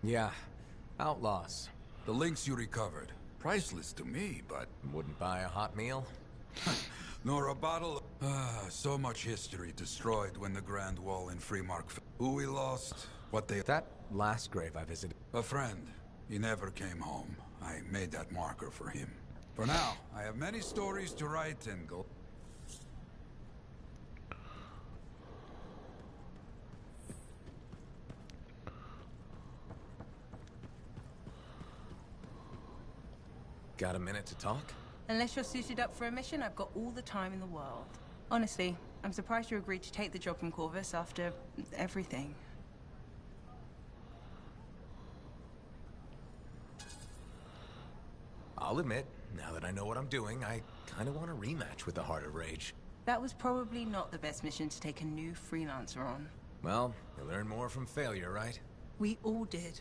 Yeah, outlaws. The links you recovered. Priceless to me, but... Wouldn't buy a hot meal? Nor a bottle... so much history destroyed when the Grand Wall in Freemark... Who we lost, what they... That last grave I visited... A friend. He never came home. I made that marker for him. For now, I have many stories to write and go... Got a minute to talk? Unless you're suited up for a mission, I've got all the time in the world. Honestly, I'm surprised you agreed to take the job from Corvus after everything. I'll admit, now that I know what I'm doing, I kind of want a rematch with the Heart of Rage. That was probably not the best mission to take a new freelancer on. Well, you learn more from failure, right? We all did.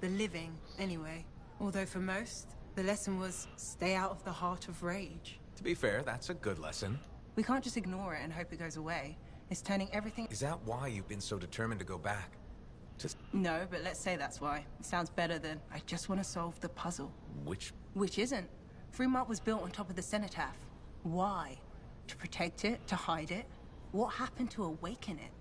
The living, anyway. Although for most, the lesson was stay out of the Heart of Rage. To be fair, that's a good lesson. We can't just ignore it and hope it goes away. It's turning everything... Is that why you've been so determined to go back? No, but let's say that's why. It sounds better than, I just want to solve the puzzle. Which isn't. Freemark was built on top of the cenotaph. Why? To protect it? To hide it? What happened to awaken it?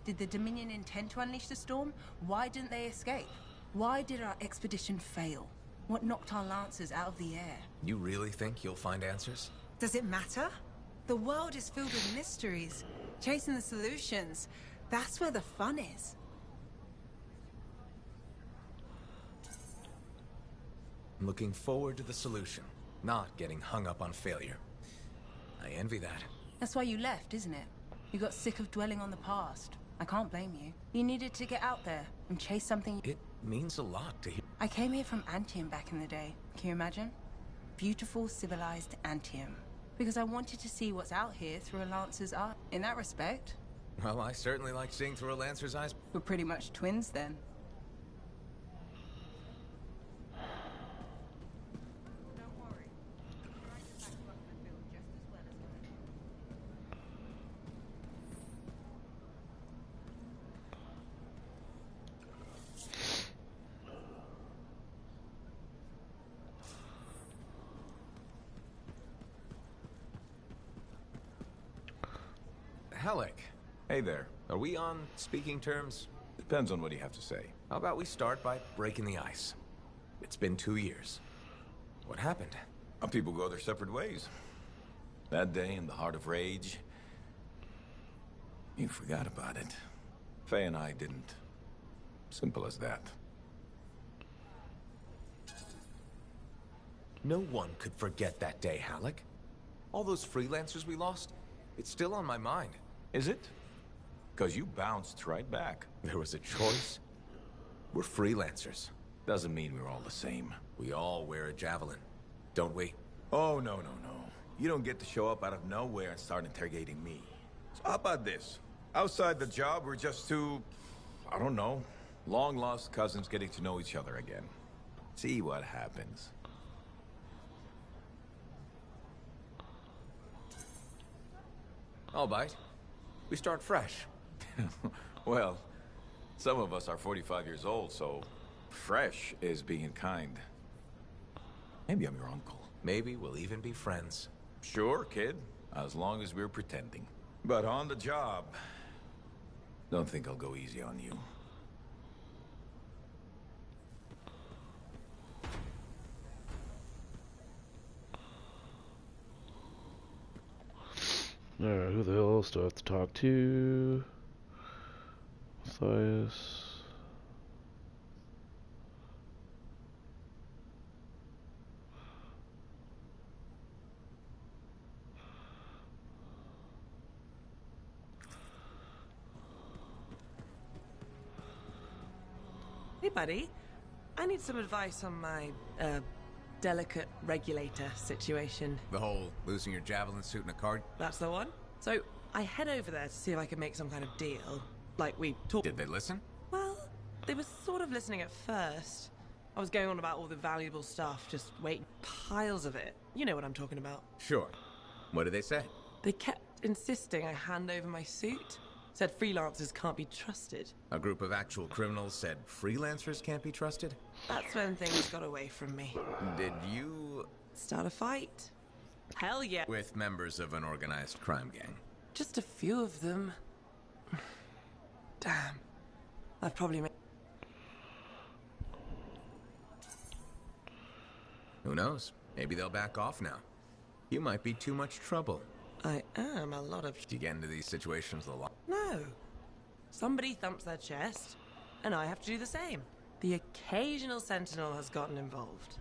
Did the Dominion intend to unleash the storm? Why didn't they escape? Why did our expedition fail? What knocked our lancers out of the air? You really think you'll find answers? Does it matter? The world is filled with mysteries. Chasing the solutions. That's where the fun is. I'm looking forward to the solution, not getting hung up on failure. I envy that. That's why you left, isn't it? You got sick of dwelling on the past. I can't blame you. You needed to get out there and chase something... It means a lot to hear. I came here from Anthem back in the day. Can you imagine? Beautiful, civilized Anthem. Because I wanted to see what's out here through a Lancer's eye. In that respect... Well, I certainly like seeing through a Lancer's eyes. We're pretty much twins then. Halleck. Hey there. Are we on speaking terms? Depends on what you have to say. How about we start by breaking the ice? It's been 2 years. What happened? People go their separate ways. That day in the Heart of Rage, you forgot about it. Faye and I didn't. Simple as that. No one could forget that day, Halleck. All those freelancers we lost, it's still on my mind. Is it? Because you bounced right back. There was a choice. We're freelancers. Doesn't mean we're all the same. We all wear a javelin, don't we? Oh, no. You don't get to show up out of nowhere and start interrogating me. So how about this? Outside the job, we're just two, I don't know, long-lost cousins getting to know each other again. See what happens. I'll bite. We start fresh. Well, some of us are 45 years old, so fresh is being kind. Maybe I'm your uncle. Maybe we'll even be friends. Sure, kid. As long as we're pretending. But on the job, don't think I'll go easy on you. Alright, who the hell else do I have to talk to? Matthias. Hey, buddy. I need some advice on my, delicate regulator situation. The whole losing your javelin suit in a card? That's the one. So, I head over there to see if I can make some kind of deal. Like we talked. Did they listen? Well, they were sort of listening at first. I was going on about all the valuable stuff, just waiting. Piles of it. You know what I'm talking about. Sure. What did they say? They kept insisting I hand over my suit. Said freelancers can't be trusted. A group of actual criminals said freelancers can't be trusted? That's when things got away from me. Did you... Start a fight? Hell yeah. with members of an organized crime gang? Just a few of them. Damn. I've probably made... Who knows? Maybe they'll back off now. You might be too much trouble. I am a lot of... Do you get into these situations a lot? No. Somebody thumps their chest, and I have to do the same. The occasional sentinel has gotten involved.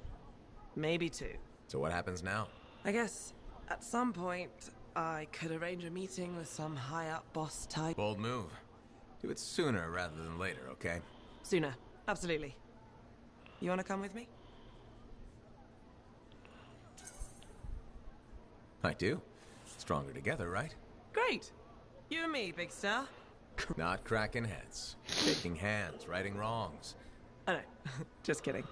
Maybe two. So what happens now? I guess, at some point, I could arrange a meeting with some high-up boss type. Bold move. Do it sooner rather than later, okay? Sooner. Absolutely. You want to come with me? I do. Stronger together, right? Great. You and me, big star. Not cracking heads. Shaking hands, righting wrongs. Oh no, just kidding.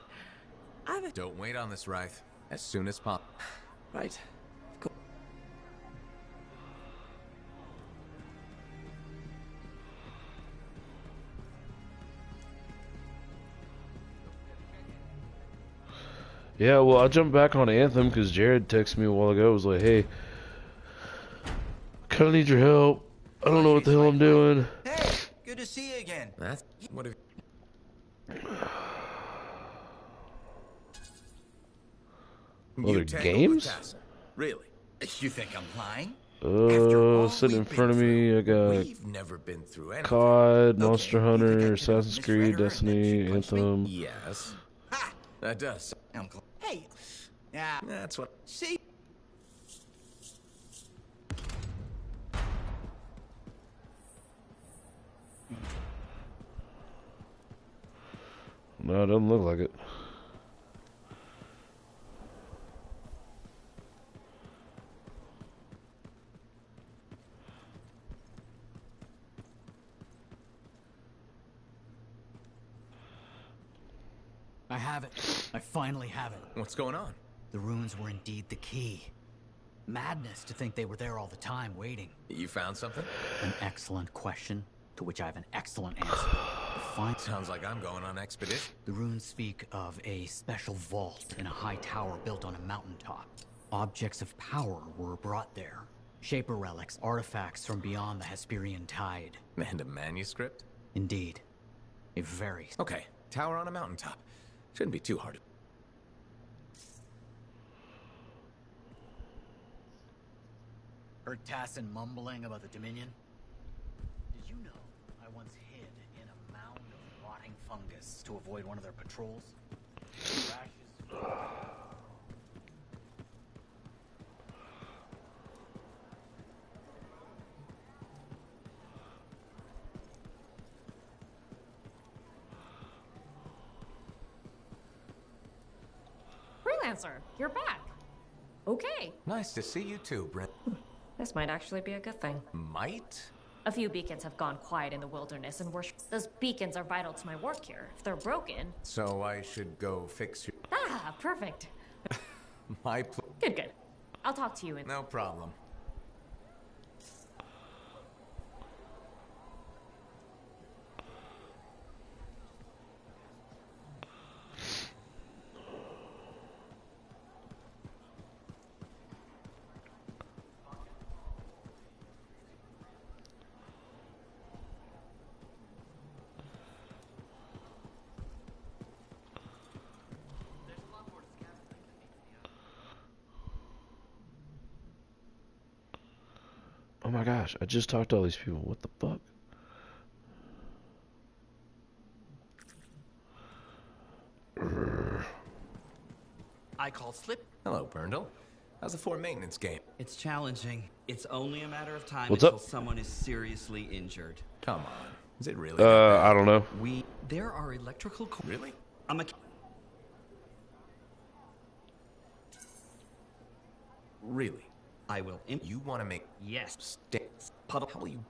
I have a... Don't wait on this, Wraith. As soon as possible. Right. Of course. Yeah, well, I jumped back on Anthem because Jared texted me a while ago. Was like, hey, kind of need your help. I don't know what the hell I'm doing. Hey, good to see you again. That's... What if... Other games? Really? You think I'm lying? After all Sitting in we've front of been me, I got We've never been through anything. COD, Okay, Monster you think I Hunter, could've Assassin's misread Creed, her and then Destiny, she punched me? Anthem. Yes. Ha! That does. Hey, yeah. That's what... See, No, it doesn't look like it. I have it. I finally have it. What's going on? The runes were indeed the key. Madness to think they were there all the time, waiting. You found something? An excellent question, to which I have an excellent answer. Sounds like I'm going on expedition. The runes speak of a special vault in a high tower built on a mountaintop. Objects of power were brought there. Shaper relics, artifacts from beyond the Hesperian tide. And a manuscript? Indeed. A very... Okay, tower on a mountaintop. Shouldn't be too hard. Heard Tassin mumbling about the Dominion? Did you know I once hid in a mound of rotting fungus to avoid one of their patrols? Freelancer, you're back. Okay. Nice to see you too, Brent. This might actually be a good thing. Might? A few beacons have gone quiet in the wilderness and those beacons are vital to my work here. If they're broken... So I should go fix your... Ah, perfect. Good. I'll talk to you in... No problem. Oh my gosh, I just talked to all these people. What the fuck? I called slip. Hello, Berndl. How's the Fort maintenance game? It's challenging. It's only a matter of time What's until up? someone is seriously injured. Come on. Is it really? I don't know. There are electrical... Really? I'm a... Really? I will... You want to make... Yes. Sticks? Puddle. How will you...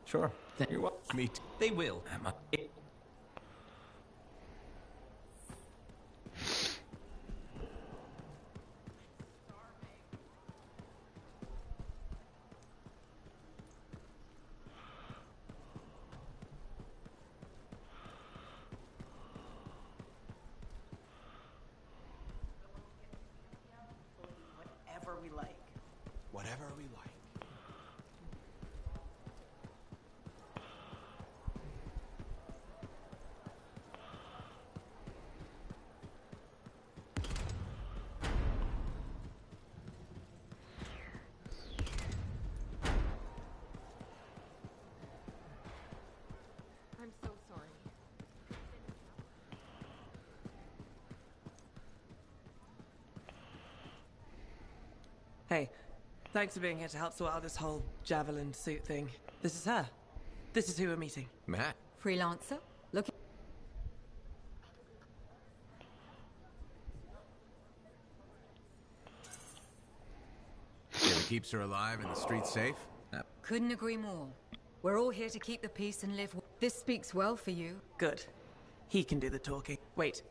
Sure. You're welcome. Me too. They will. Emma. we like? Whatever we like. I'm so sorry. Hey, thanks for being here to help sort out this whole javelin suit thing. This is her. This is who we're meeting. Matt. Freelancer? Look. If it keeps her alive and the streets safe? Couldn't agree more. We're all here to keep the peace and live. This speaks well for you. Good. He can do the talking. Wait,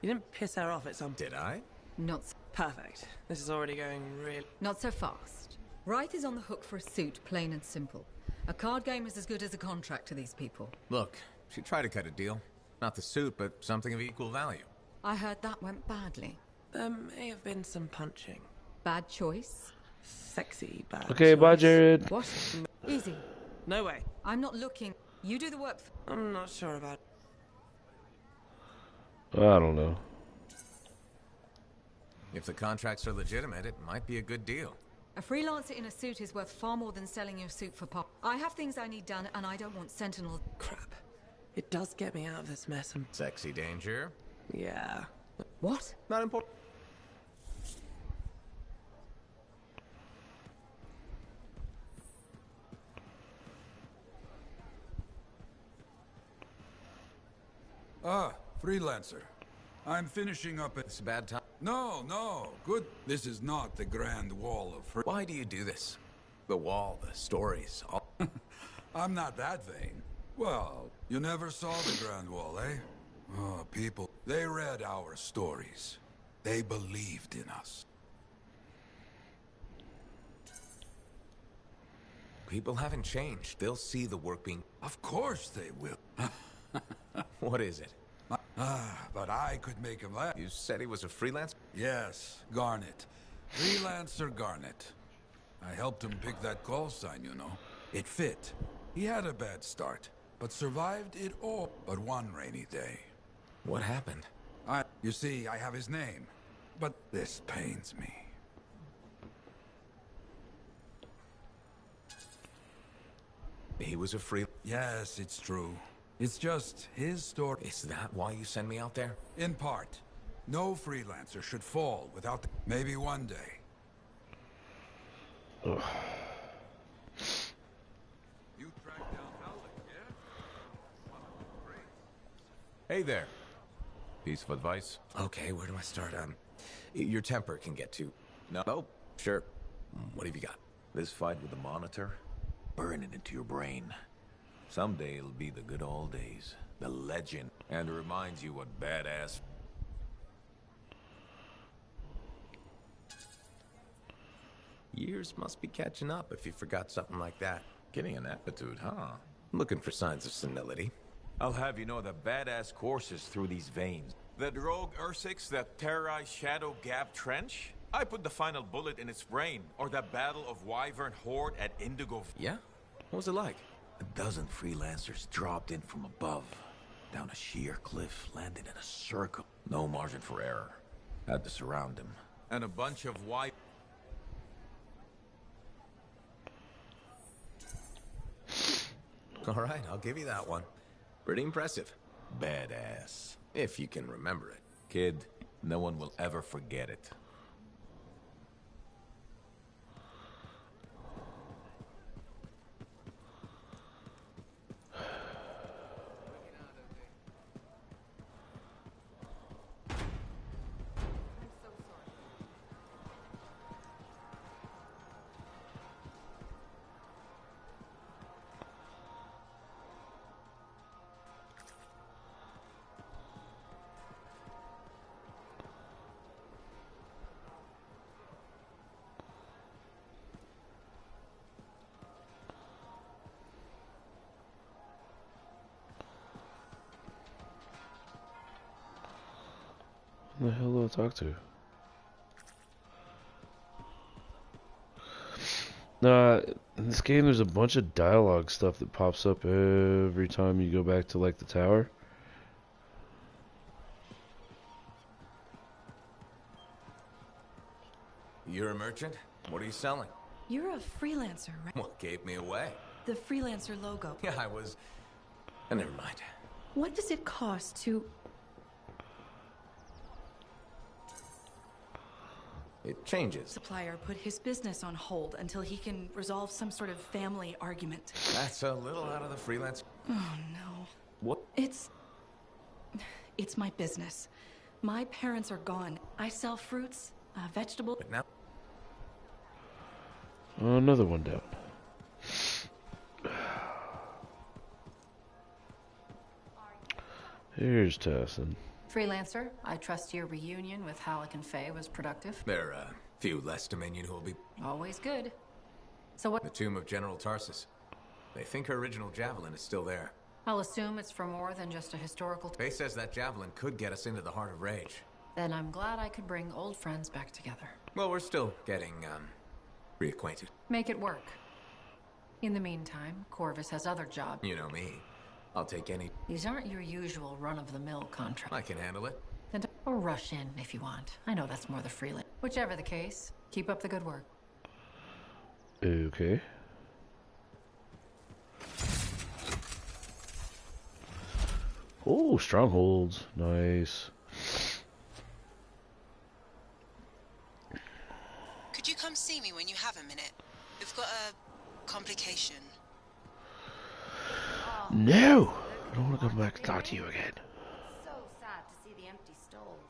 you didn't piss her off at some... Did I? Not Perfect. This is already going really... Not so fast. Wright is on the hook for a suit, plain and simple. A card game is as good as a contract to these people. Look, she tried to cut a deal. Not the suit, but something of equal value. I heard that went badly. There may have been some punching. Bad choice. Sexy bad Okay, choice. bye, Jared. What? Easy. No way. I'm not looking. You do the work. I'm not sure about... I don't know. If the contracts are legitimate, it might be a good deal. A freelancer in a suit is worth far more than selling your suit for pop. I have things I need done, and I don't want Sentinel... Crap. It does get me out of this mess. Sexy danger? Yeah. What? Not important. Ah, freelancer. I'm finishing up It's a bad time. No, no, good. This is not the Grand Wall of Why do you do this? The wall, the stories, all... I'm not that vain. Well, you never saw the Grand Wall, eh? Oh, people, they read our stories. They believed in us. People haven't changed. They'll see the work being... Of course they will. What is it? But I could make him laugh. You said he was a freelance? Yes, Garnet. Freelancer Garnet. I helped him pick that call sign, you know. It fit. He had a bad start, but survived it all but one rainy day. What happened? You see, I have his name, but this pains me. He was a free... Yes, it's true. It's just his story. Is that why you send me out there? In part. No freelancer should fall without... Maybe one day. Ugh. You tracked down Howling, yeah? Hey there. Piece of advice? Okay, where do I start? Your temper can get to... No? Oh, sure. What have you got? This fight with the Monitor? Burn it into your brain. Someday it'll be the good old days. The legend. And it reminds you what badass... Years must be catching up if you forgot something like that. Getting an aptitude, huh? Looking for signs of senility. I'll have you know that badass courses through these veins. That rogue Ursix that terrorized Shadow Gap Trench? I put the final bullet in its brain. Or that battle of Wyvern Horde at Indigo... Yeah? What was it like? A dozen freelancers dropped in from above. Down a sheer cliff, landed in a circle. No margin for error. Had to surround him. And a bunch of All right, I'll give you that one. Pretty impressive. badass. If you can remember it. Kid, no one will ever forget it. Who the hell do I talk to? In this game, there's a bunch of dialogue stuff that pops up every time you go back to, like, the tower. You're a merchant? What are you selling? You're a freelancer, right? What gave me away? The freelancer logo. Yeah, I was... never mind. What does it cost to... It changes. Supplier put his business on hold until he can resolve some sort of family argument. That's a little out of the freelance... Oh, no. What? It's my business. My parents are gone. I sell fruits, vegetables... But now... Another one down. Here's Tassin. Freelancer, I trust your reunion with Halleck and Faye was productive. There are a few less Dominion who will be... Always good. So what... The tomb of General Tarsus. They think her original javelin is still there. I'll assume it's for more than just a historical... Faye says that javelin could get us into the heart of Rage. Then I'm glad I could bring old friends back together. Well, we're still getting, reacquainted. Make it work. In the meantime, Corvus has other jobs. You know me. I'll take any... These aren't your usual run-of-the-mill contracts. I can handle it. Then or rush in if you want. I know that's more the freelance. Whichever the case, keep up the good work. Okay. Oh, strongholds. Nice. Could you come see me when you have a minute? We've got a complication. No! I don't want to come back to talk to you again. So sad to see the empty stalls.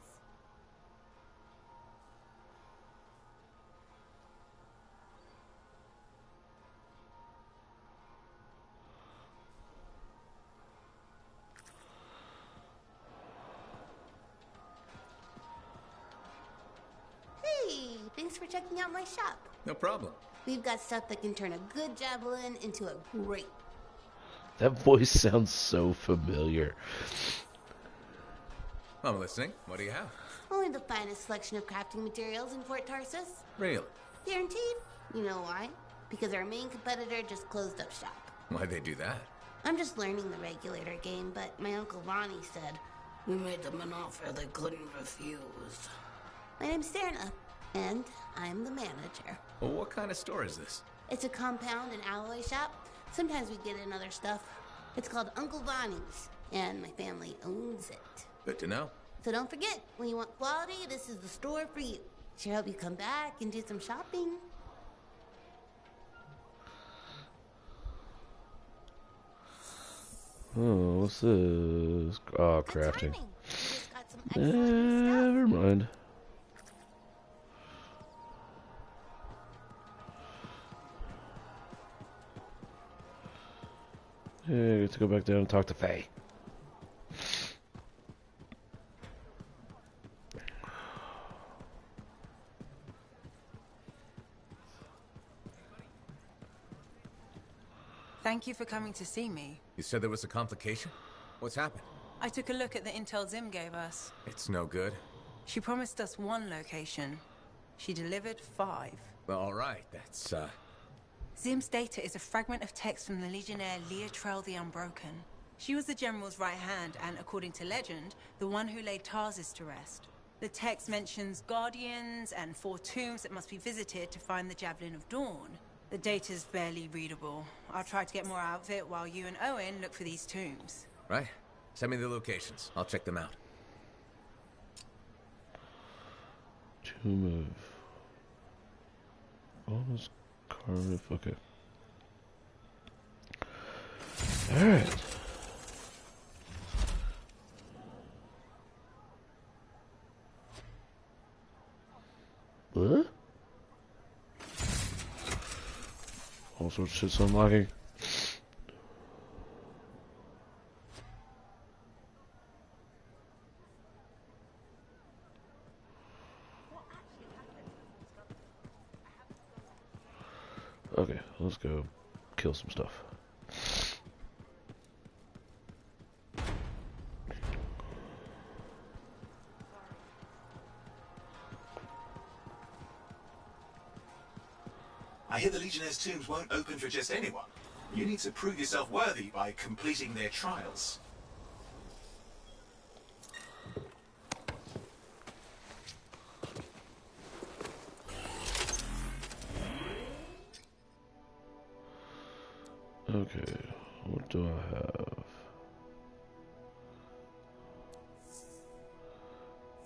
Hey, thanks for checking out my shop. No problem. We've got stuff that can turn a good javelin into a great... That voice sounds so familiar. I'm listening. What do you have? Only the finest selection of crafting materials in Fort Tarsus. Really? Guaranteed. You know why? Because our main competitor just closed up shop. Why'd they do that? I'm just learning the regulator game, but my Uncle Ronnie said, "We made them an offer they couldn't refuse." My name's Serna, and I'm the manager. Well, what kind of store is this? It's a compound and alloy shop. Sometimes we get in other stuff. It's called Uncle Ronnie's, and my family owns it. Good to know. So don't forget, when you want quality, this is the store for you. Sure hope you come back and do some shopping. Oh, what's this? Oh, crafting. Never mind. Yeah, I get to go back down and talk to Faye. Thank you for coming to see me. You said there was a complication? What's happened? I took a look at the intel Zim gave us. It's no good. She promised us 1 location. She delivered 5. Well, all right. That's, Zim's data is a fragment of text from the Legionnaire Leotrel the Unbroken. She was the General's right hand and, according to legend, the one who laid Tarsus to rest. The text mentions guardians and 4 tombs that must be visited to find the Javelin of Dawn. The data's barely readable. I'll try to get more out of it while you and Owen look for these tombs. right. Send me the locations. I'll check them out. Tomb of... Almost Cardiff, okay. Alright. What? All sorts of shit's unlocking. Okay, let's go kill some stuff. I hear the Legionnaires' tombs won't open for just anyone. You need to prove yourself worthy by completing their trials. Okay, what do I have?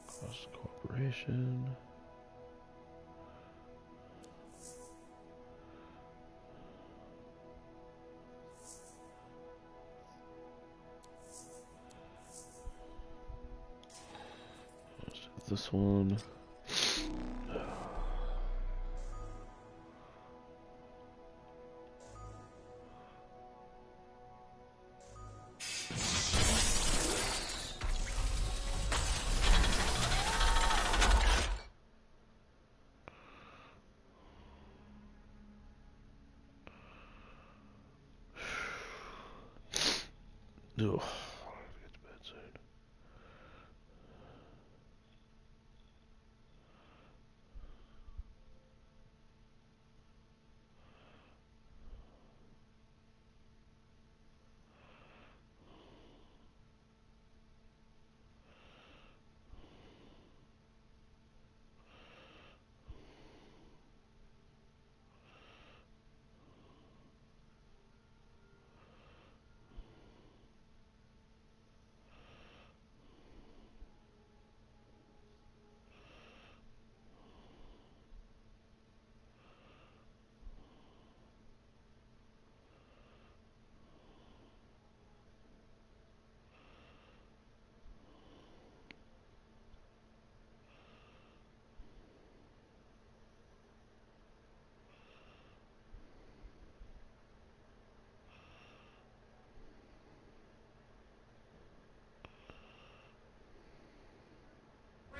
Cost cooperation. Let's do this one. Ugh.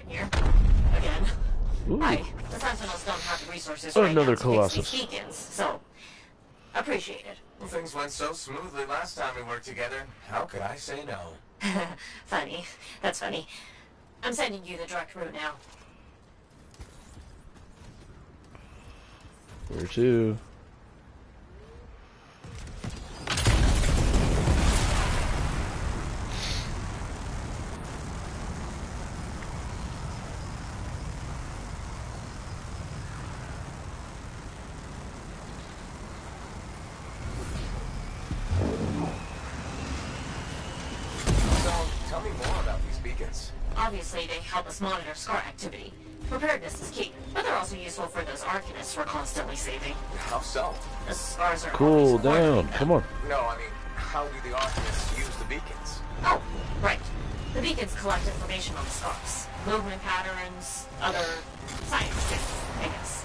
Here. Again. Ooh. The Sentinels don't have the resources Oh, right another now to Colossus. fix these beacons, so appreciate it. Well, things went so smoothly last time we worked together. How could I say no? Funny. That's funny. I'm sending you the direct route now. Where to? Tell me more about these beacons. Obviously, they help us monitor Scar activity. Preparedness is key, but they're also useful for those Arcanists we're constantly saving. How so? The Scars are Cool always down. Come on. No, I mean, how do the Arcanists use the beacons? Oh, right. The beacons collect information on the Scars. Movement patterns, other science things, I guess.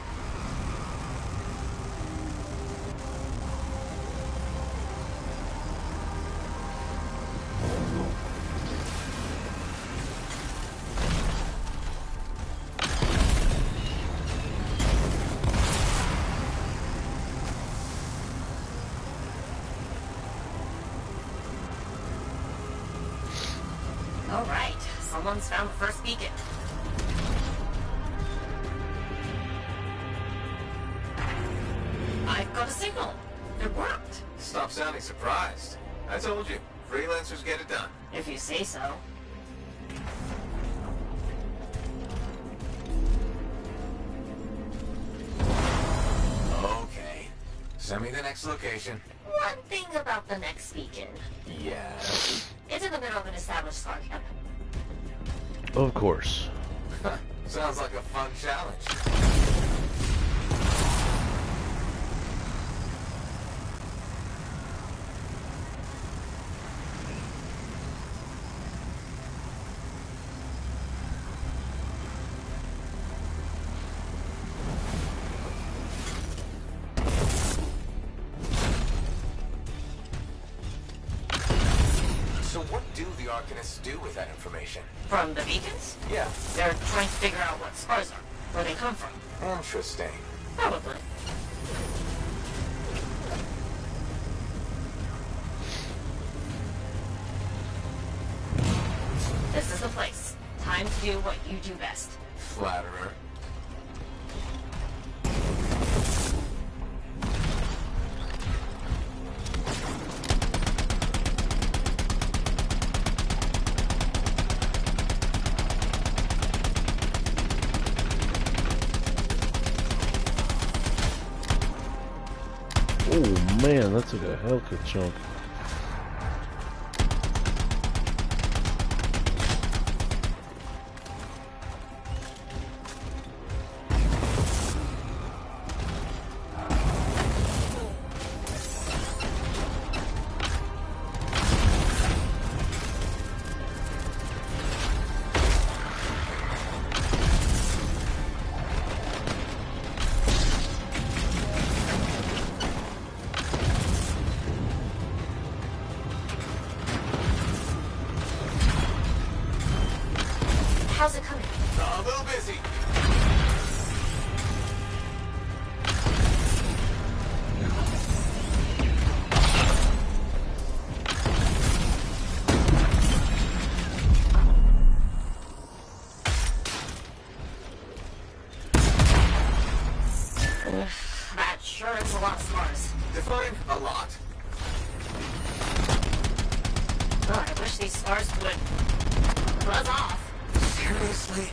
All right, someone's found the first beacon. I've got a signal. It worked. Stop sounding surprised. I told you, freelancers get it done. If you say so. Okay. Send me the next location. One thing about the next beacon. Yes. It's in the middle of an established Scar camp. Of course. Sounds like a fun challenge. So what do the Arcanists do with that information? From the beacons? Yeah. They're trying to figure out what Scars are, where they come from. Interesting. Probably. This is the place. Time to do what you do best. Flatterer. man, that took a hell of a chunk. How's it coming? A little busy. That sure is a lot of scars. Define a lot. Oh, I wish these scars would buzz off. Seriously?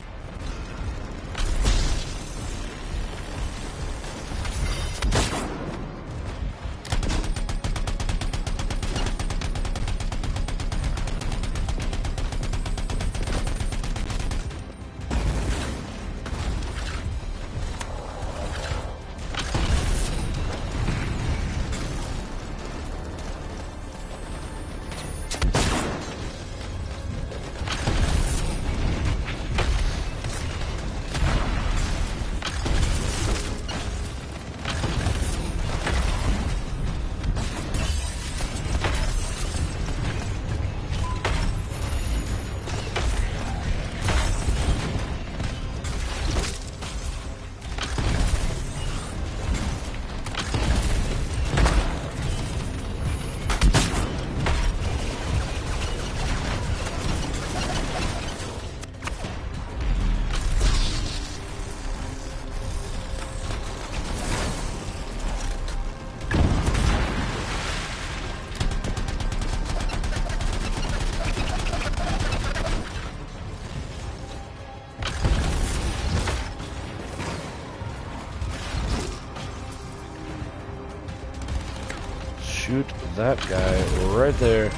Shoot that guy right there.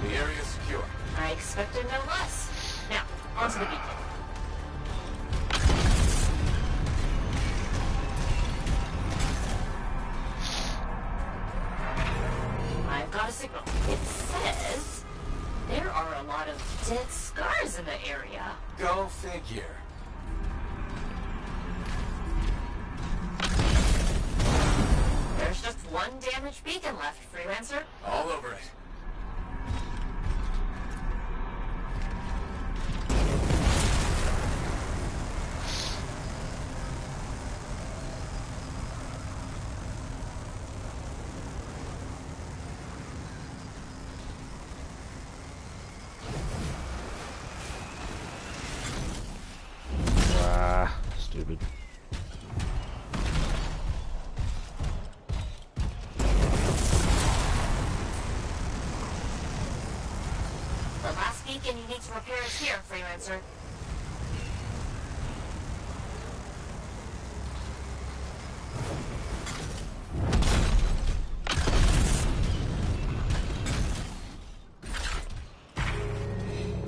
The area's secure. I expected no less. Now, onto the beacon. I've got a signal. It says there are a lot of dead scars in the area. Go figure. There's just one damaged beacon left, Freelancer. All over it. Ah, stupid. The last beacon you need to repair is here, Freelancer.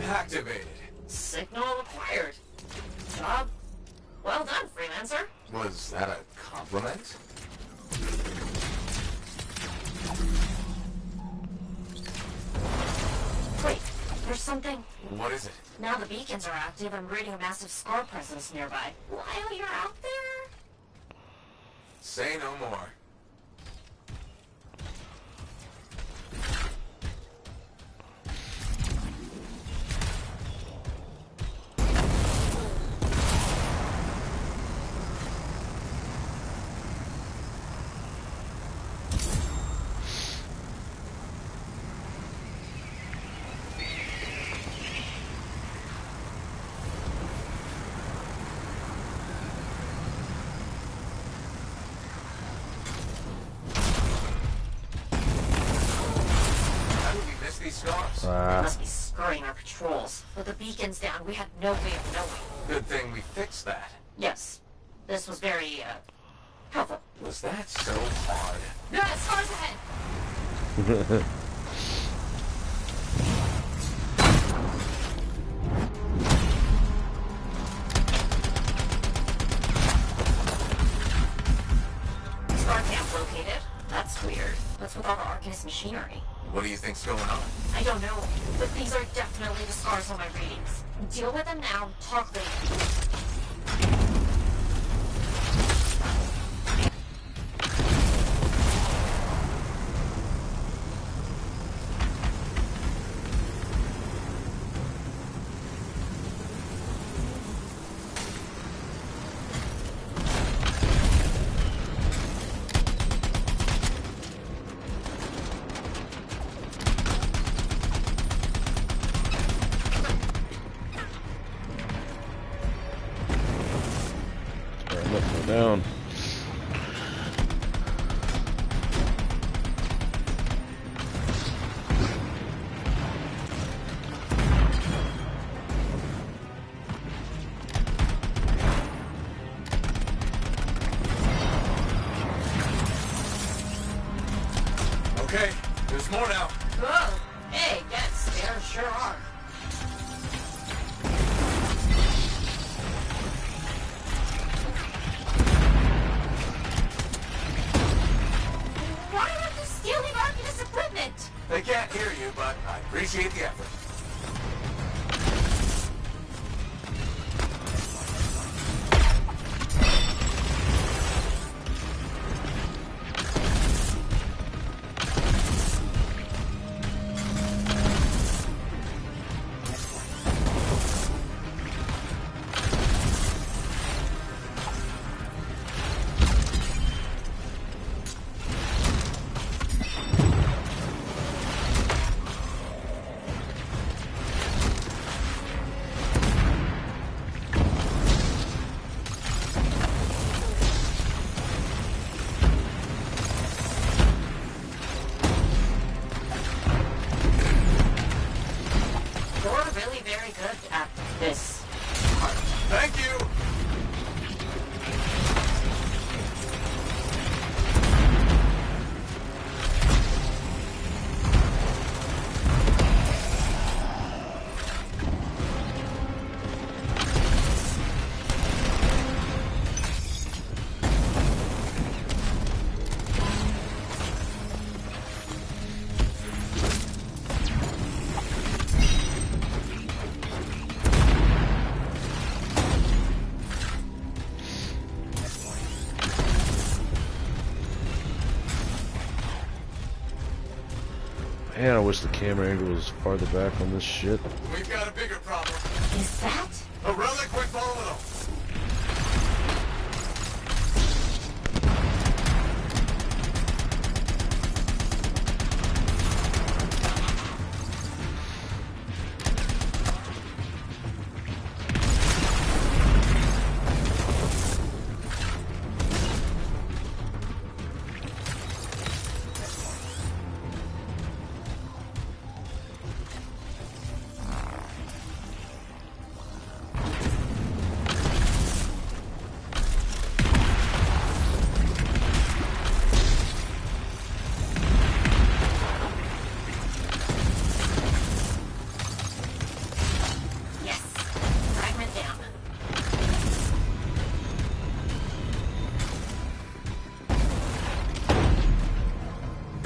Activated. Signal acquired. Job well done, Freelancer. Was that a compliment? Wait, there's something. What is it? Now the beacons are active, I'm reading a massive scar presence nearby. While you're out there? Say no more. They must be scurrying our patrols. With the beacons down, we had no way of knowing. Good thing we fixed that. Yes. This was very, Helpful. Was that so hard? No, scars ahead. Scar camp located. That's weird. What's with all the Arcanist machinery? What do you think's going on? I don't know, but these are definitely the scars on my readings. Deal with them now. Talk later. Down. Okay, there's more now. Whoa! Hey, get scared, sure are. Why are you stealing Arcanist equipment? They can't hear you, but I appreciate the effort. You're really very good at this part. Thank you! Man, I wish the camera angle was farther back on this shit. We've got a bigger problem. Is that? A relic with volatile. Yes. Fragment down.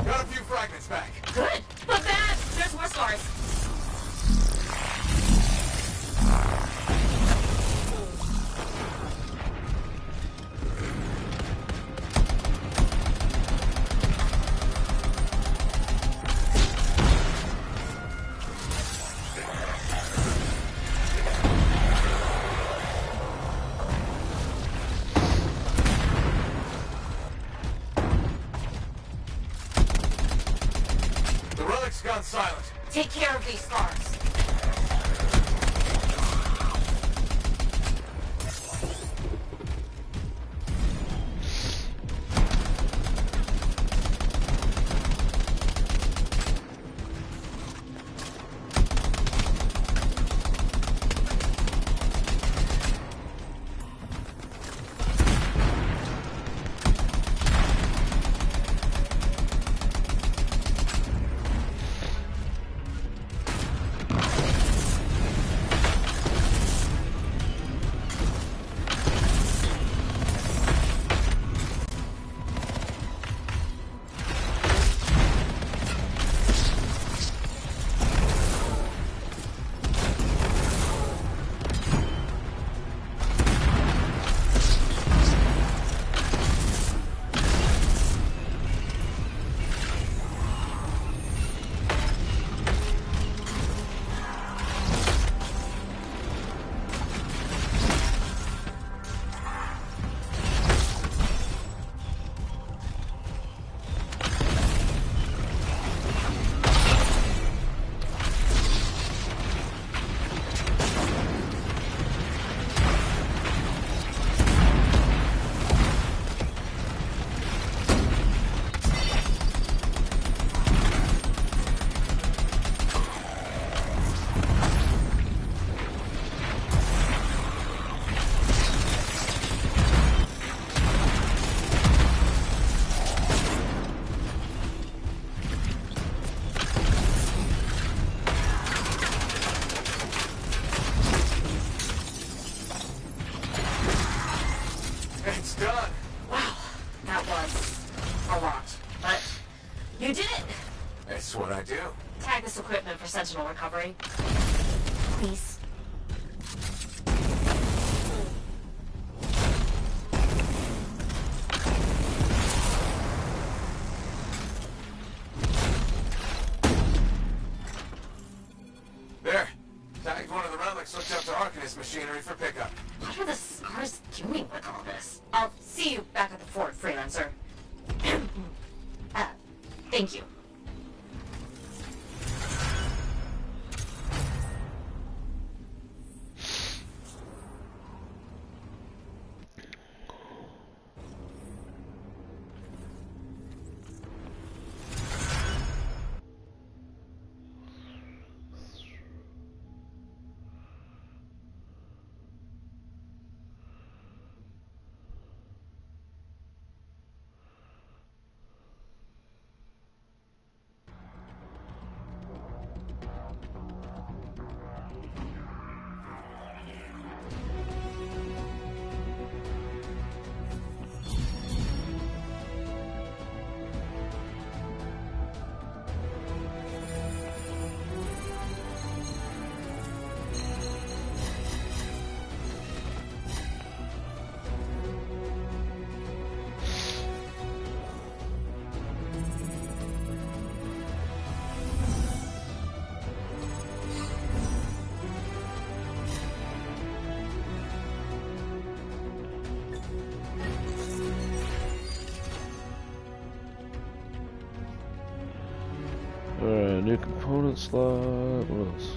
Got a few fragments back. Good. But bad. There's more scars. The relic's gone silent. Take care of these scars. Tag this equipment for Sentinel recovery. Please. There. Tagged one of the relics hooked up to Arcanist machinery for pickup. What are the scars doing with all this? I'll see you back at the fort, freelancer. Thank you. Alright, new component slot. What else?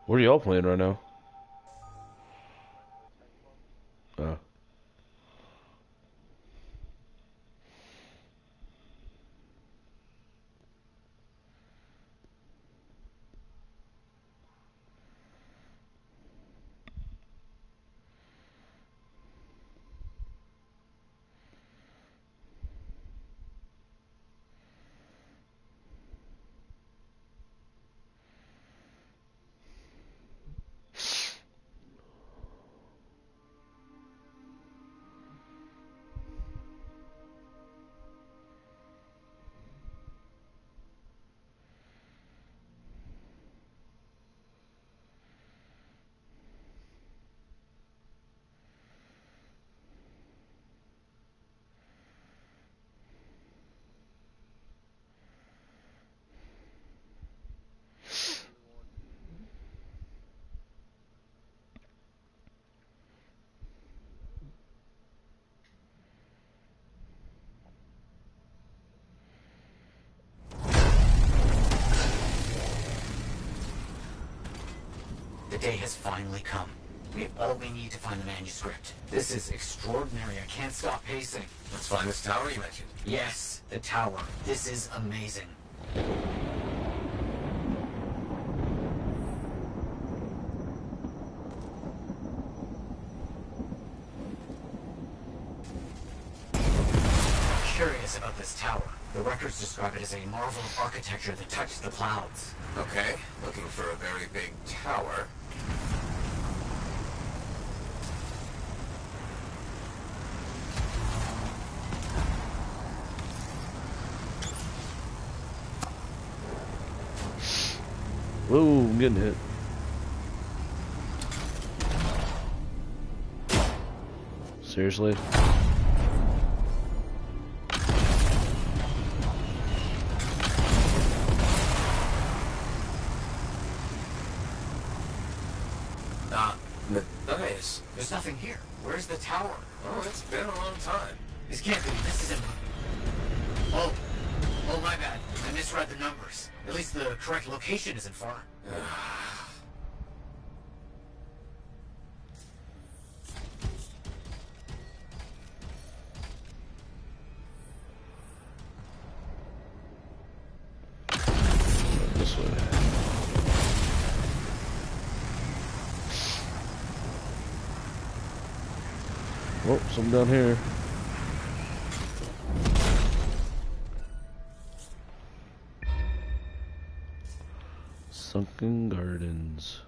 What are y'all playing right now? The day has finally come. We have all we need to find the manuscript. This is extraordinary. I can't stop pacing. Let's find this tower you mentioned. Yes, the tower. This is amazing. Curious about this tower. The records describe it as a marvel of architecture that touched the clouds. Okay, looking for a very big tower. Whoa, I'm getting hit. Seriously? Nice. There's nothing here. Where's the tower? Oh, it's been a long time. This can't be. This isn't... Oh, my bad. I misread the numbers. At least the correct location isn't far. This way. Oh, something down here. Sunken Gardens.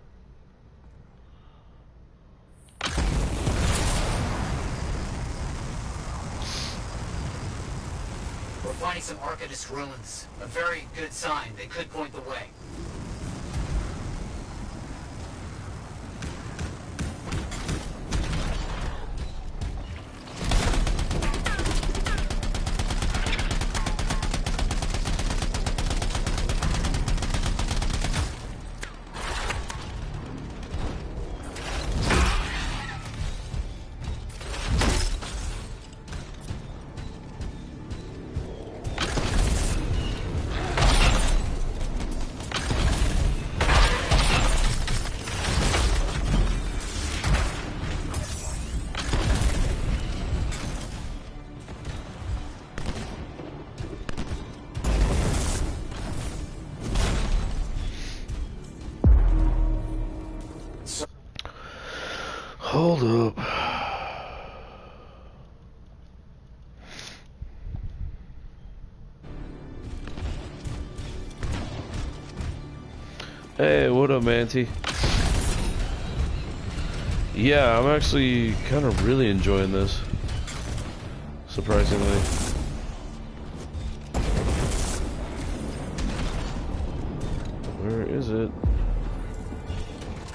We're finding some Arcanist ruins. A very good sign. They could point the way. Hold up. Hey, what up, Manty? Yeah, I'm actually kind of really enjoying this. Surprisingly. Where is it?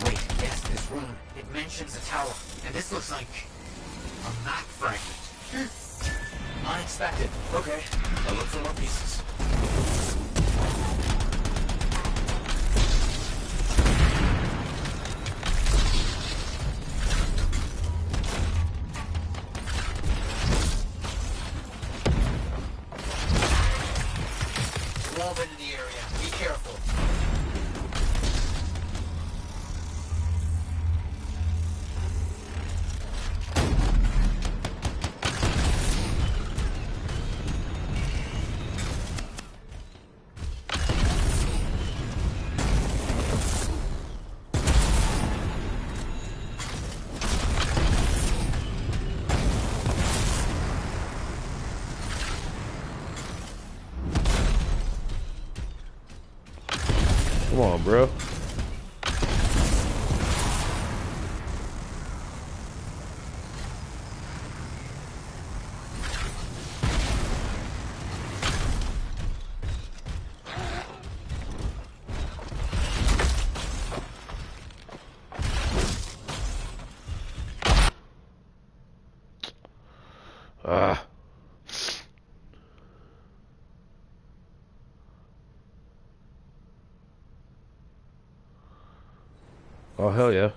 Wait, yes, this room. It mentions a tower. And this looks like a map fragment. Unexpected. Okay, I'll look for more pieces. Woven in the area. Be careful. Come on, bro. Ah. Oh, hell yeah.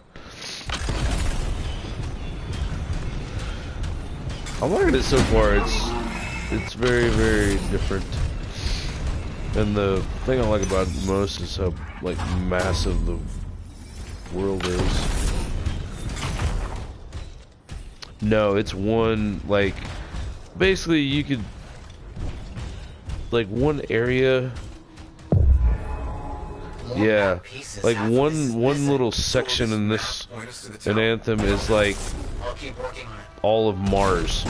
I'm liking it so far. It's very, very different. And the thing I like about it most is how, like, massive the world is. No, it's one, like, basically you could, like, one area, yeah, like one little section in this, in Anthem is like all of Mars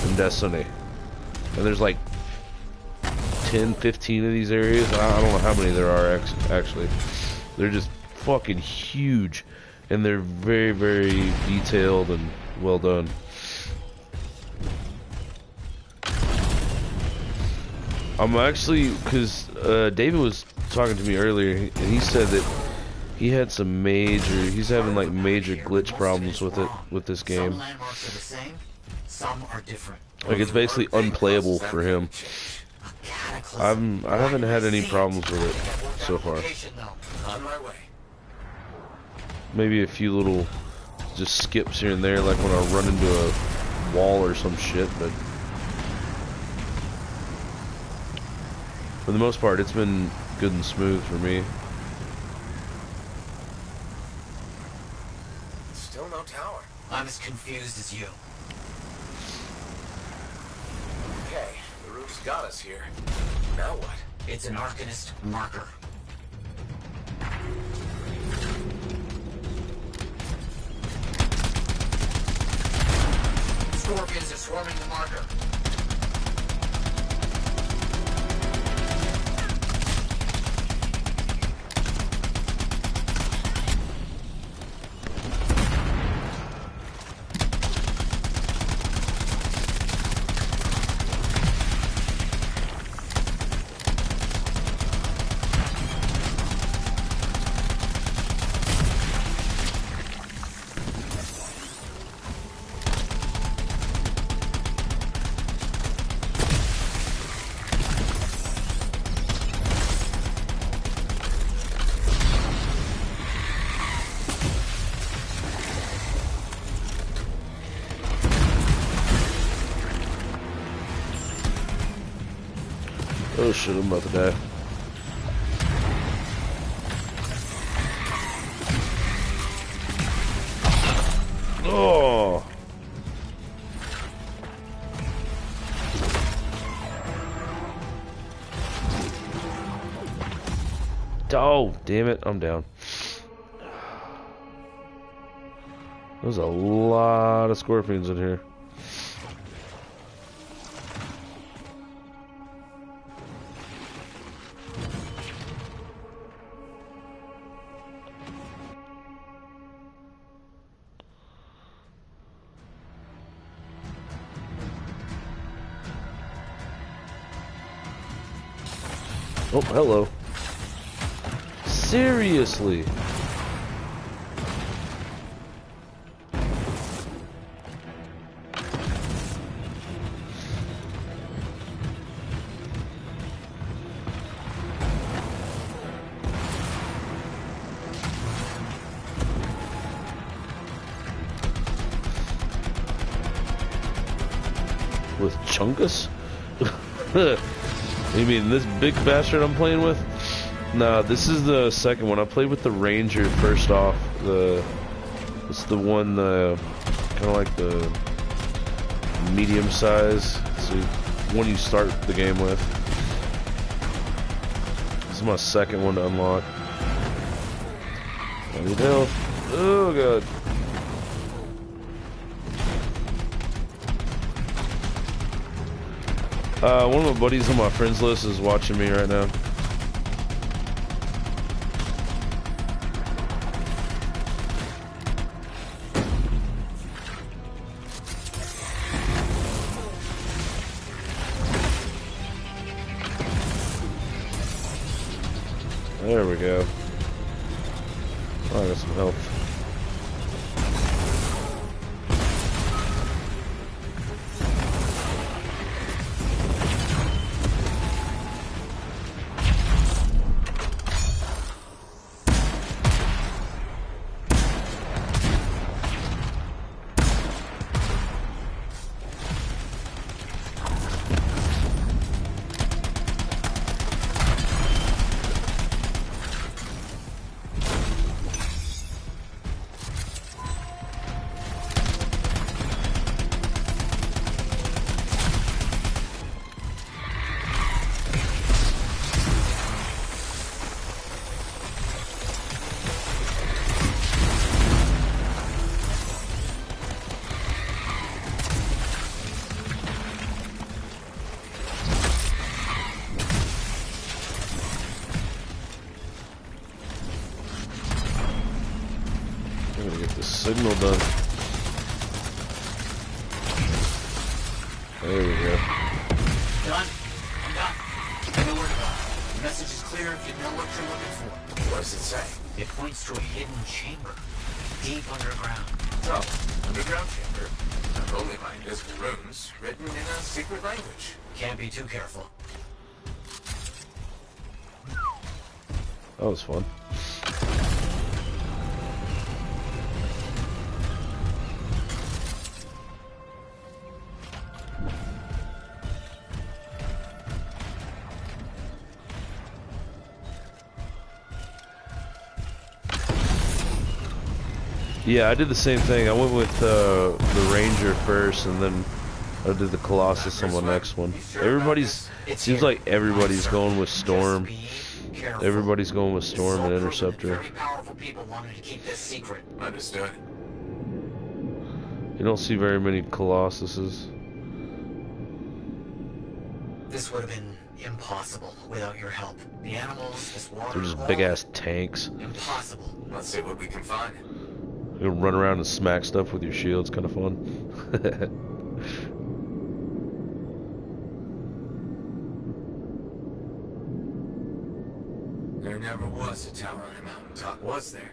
in Destiny. And there's like 10, 15 of these areas. I don't know how many there are actually. They're just fucking huge, and they're very, very detailed and well done. I'm actually, because David was talking to me earlier, and he said that he had some he's having like major glitch problems with it, with this game. Some landmarks are the same, some are different. Like, it's basically unplayable for him. I haven't had any problems with it so far. On my way. Maybe a few little just skips here and there, like when I run into a wall or some shit, but for the most part, it's been good and smooth for me. Still no tower. I'm as confused as you. Okay, the roof's got us here. Now what? It's an Arcanist marker. Scorpions are swarming the marker. Oh shit, I'm about to die. Oh! Oh, damn it, I'm down. There's a lot of scorpions in here. Oh, hello. Seriously? With Chungus? You mean this big bastard I'm playing with? Nah, this is the second one. I played with the Ranger first off. It's the one, kind of like the medium size. It's the one you start the game with. This is my second one to unlock. I need help. Oh god. One of my buddies on my friends list is watching me right now. There we go. Oh, I got some health. I'm gonna get this signal done. There we go. Done. I'm done. I know where to go. The message is clear if you know what you're looking for. What does it say? It points to a hidden chamber, deep underground. Oh, underground chamber. Only by invisible runes, written in a secret language. Can't be too careful. That was fun. Yeah, I did the same thing. I went with the Ranger first, and then I did the Colossus on the next one. It seems like everybody's going with Storm. Everybody's going with Storm and Interceptor. Very powerful people wanted to keep this secret. Understood. You don't see very many Colossuses. This would have been impossible without your help. The animals, this water. They're just big ass tanks. Impossible. Let's see what we can find. You run around and smack stuff with your shield. It's kind of fun. There never was a tower on a mountaintop, was there?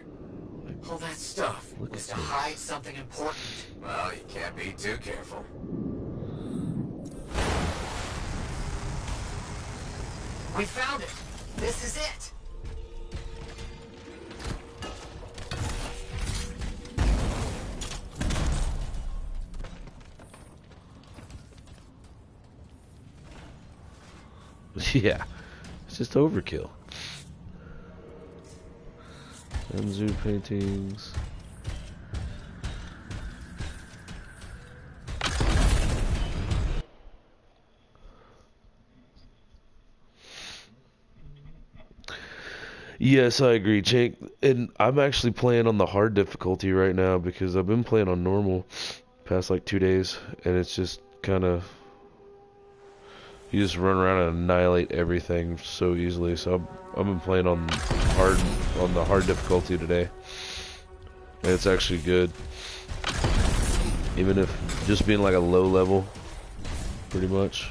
All that stuff was to hide something important. Well, you can't be too careful. We found it. This is it. Yeah, it's just overkill. And zoo paintings. Yes, I agree, Jake. And I'm actually playing on the hard difficulty right now because I've been playing on normal past like 2 days, and it's just kind of, you just run around and annihilate everything so easily. So I've been playing on the hard difficulty today, and it's actually good. Even if just being like a low level, pretty much.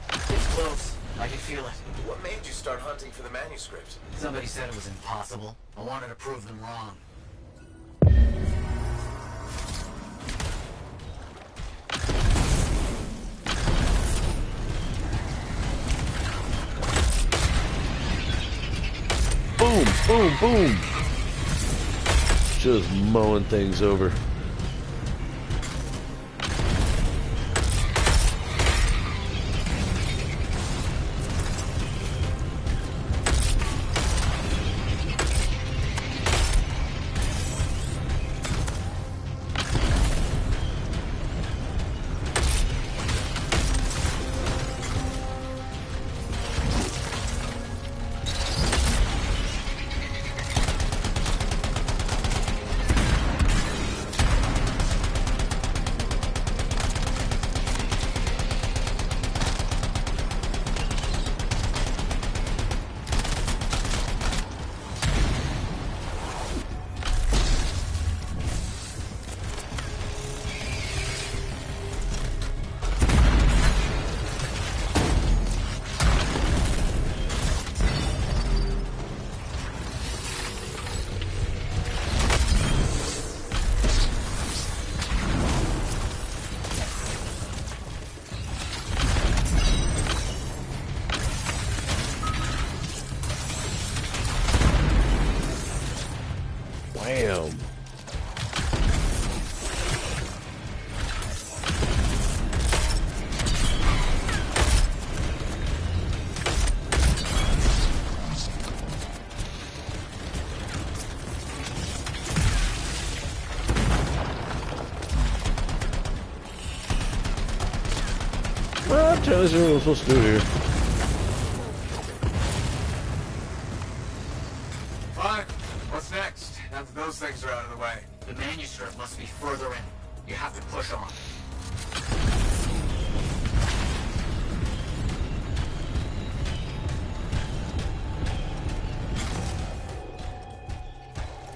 It's close. I can feel it. What made you start hunting for the manuscript? Somebody said it was impossible. I wanted to prove them wrong. Boom, boom, boom. Just mowing things over. Wham. Well, I'm telling you what I'm supposed to do here. Fine. What's next? Now that those things are out of the way. The manuscript must be further in. You have to push on.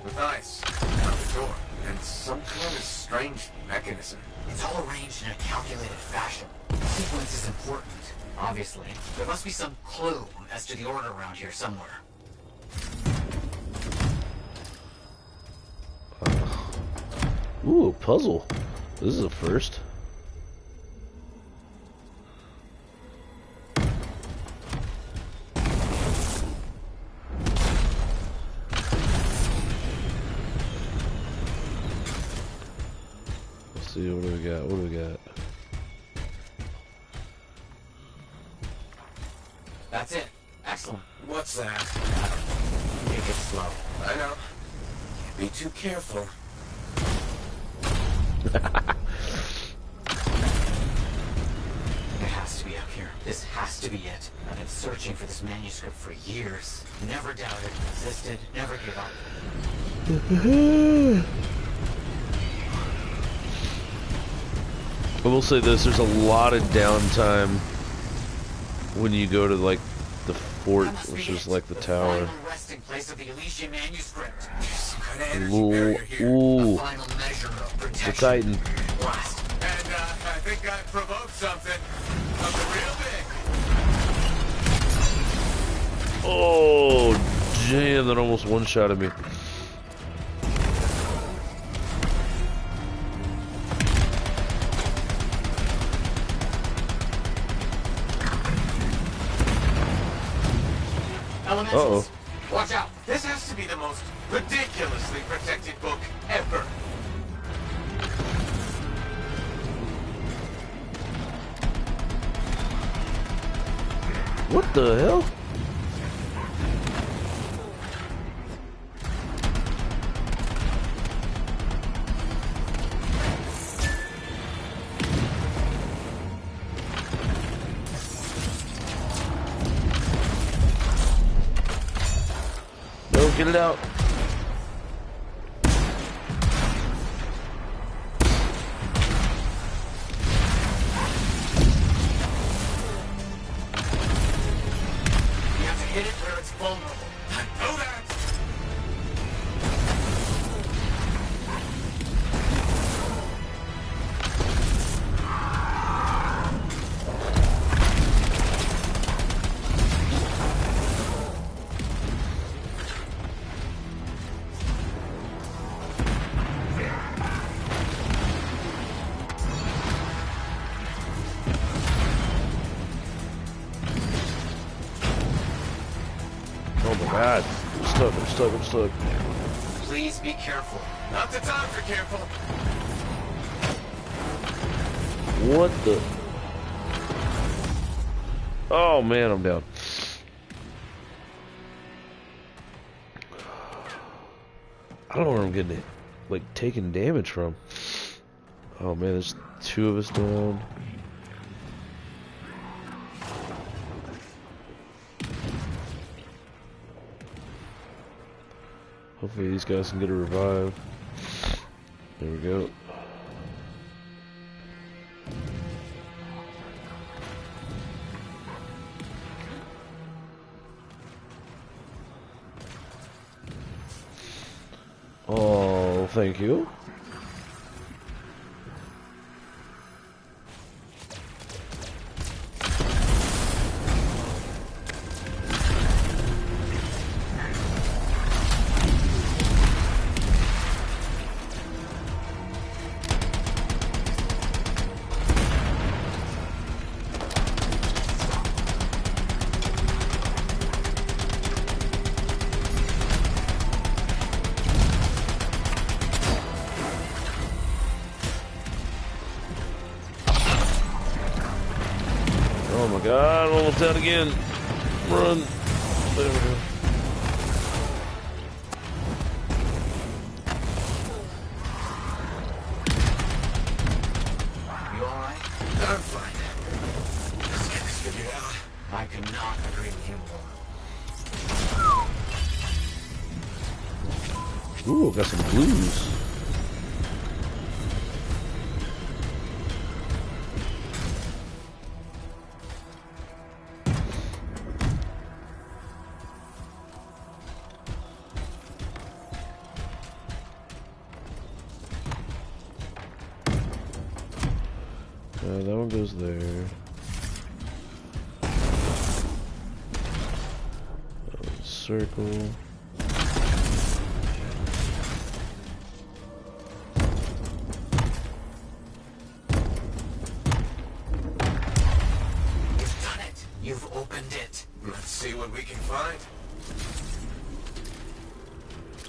With ice. Not the door, and some kind of strange mechanism. It's all arranged in a calculated fashion. The sequence is important, obviously. There must be some clue as to the order around here somewhere. Ooh, a puzzle. This is a first. Let's see, what do we got? What do we got? That's it. Excellent. What's that? Take it slow. I know. Can't be too careful. It has to be up here. This has to be it. I've been searching for this manuscript for years. Never doubted it existed. Never gave up. I will say this, there's a lot of downtime when you go to like the fort, which is like the tower. Resting place of the Elysian manuscript. Ooh, ooh. The Titan. Blast. And I think I provoked something real big. Oh, damn, that almost one-shotted me. Elementals. Watch out. This has to be the most ridiculously protected book ever. What the hell? No, get it out. Hit it where it's vulnerable. I know that! God, I'm stuck, I'm stuck, I'm stuck. Please be careful. Not the time for careful. What the? Oh man, I'm down. I don't know where I'm getting it, like taking damage from. Oh man, there's two of us down. Hopefully these guys can get a revive. There we go. Oh, thank you. Oh my god, I'm almost out again. Run. There we go. You alright? I'm fine. Let's get this figured out. I cannot agree with you more. Ooh, got some blues. That one goes there. Circle. You've done it. You've opened it. Let's see what we can find.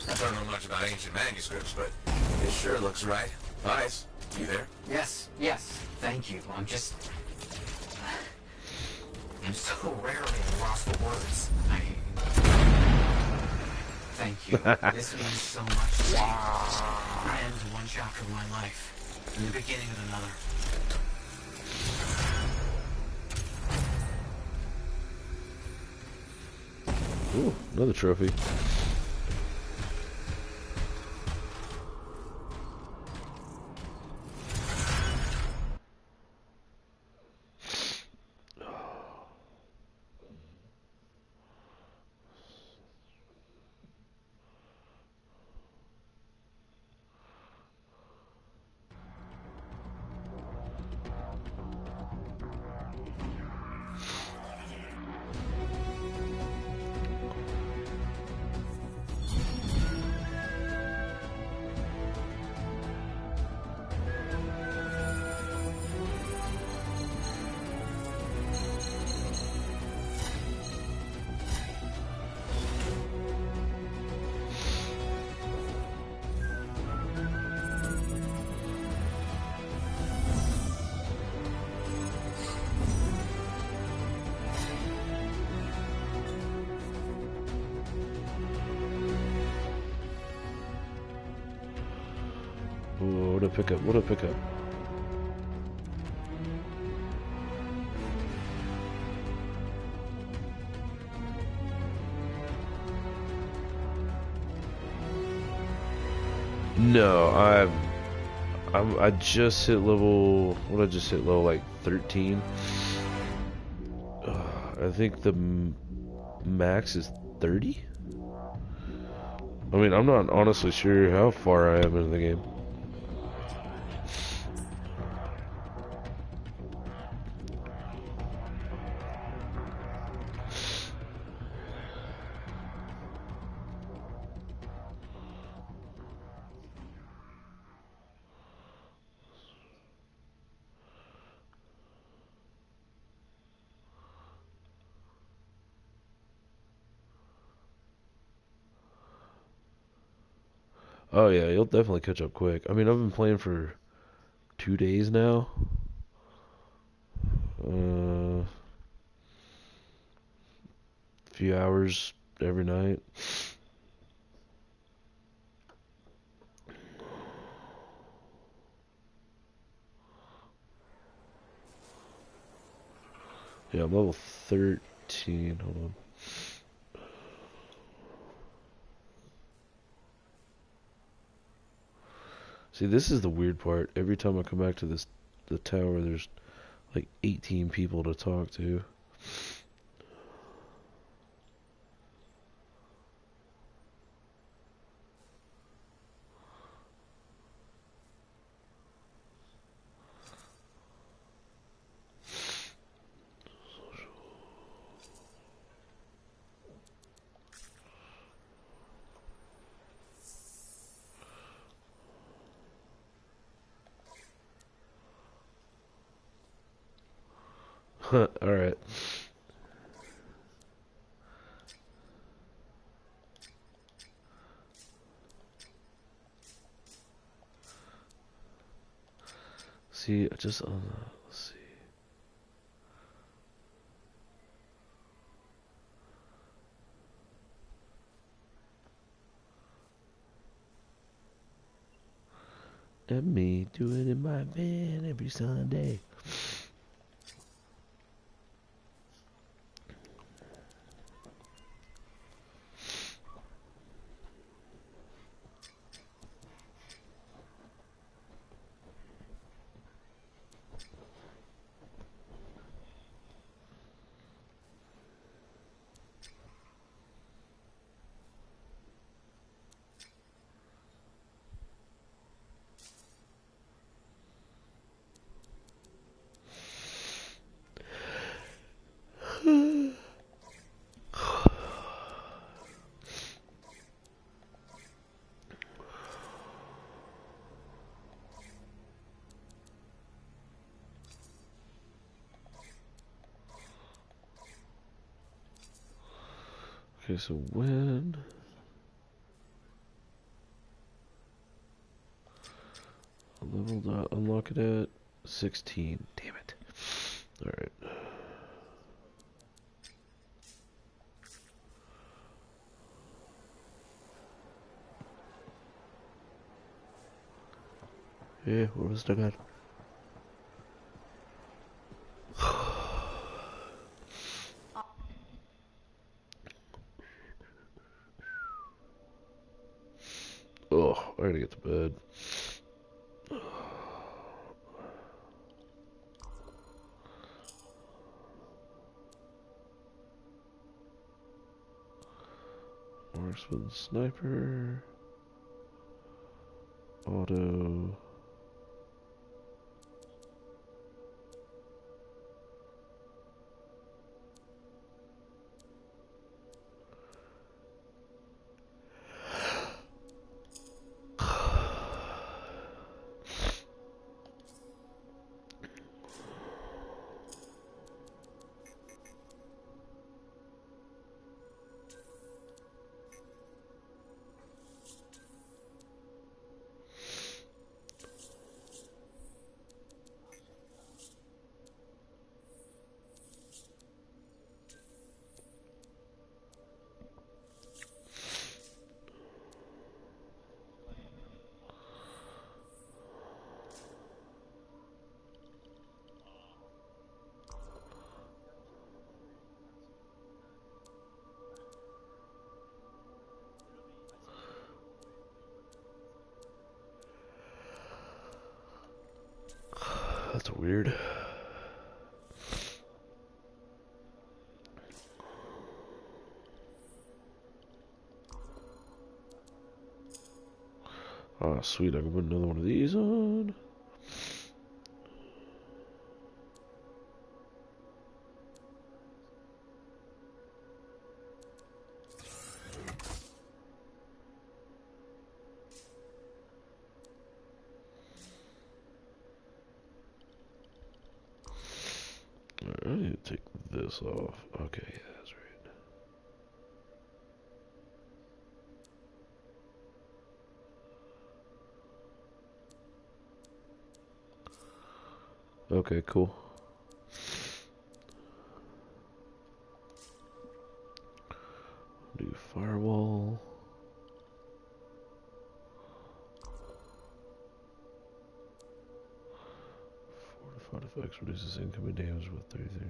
I don't know much about ancient manuscripts, but it sure looks right. Eyes, you there? Yes, yes. Thank you. I'm so rarely at a loss for words. Thank you. This means so much to me. I end one chapter of my life, and the beginning of another. Ooh, another trophy. Ooh, what a pickup, what a pickup. No, I just hit level, what did I just hit, level like 13? I think the max is 30? I mean, I'm not honestly sure how far I am in the game. Oh yeah, you'll definitely catch up quick. I mean, I've been playing for 2 days now. Few hours every night. Yeah, I'm level 13. Hold on. See, this is the weird part. Every time I come back to the tower, there's like 18 people to talk to. Alright. See, I just, let's see. And me do it in my van every Sunday. Okay, so when... Level unlock it at 16. Damn it. Alright. Yeah, what was I got? Oh, I gotta get to bed. Marksman, sniper, auto. That's weird. Ah, sweet, I can put another one of these on. I need to take this off. Okay, yeah, that's right. Okay, cool. Do firewall. Fortified effects reduces incoming damage with 33.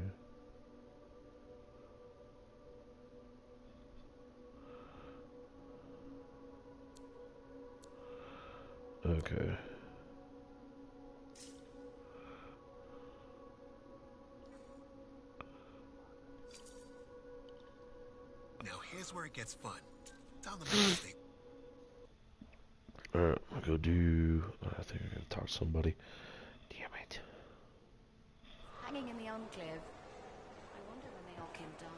Okay. Now here's where it gets fun. Down the main state. Alright, I'll go do... I think I gotta talk to somebody. Damn it. Hanging in the enclave. I wonder when they all came down.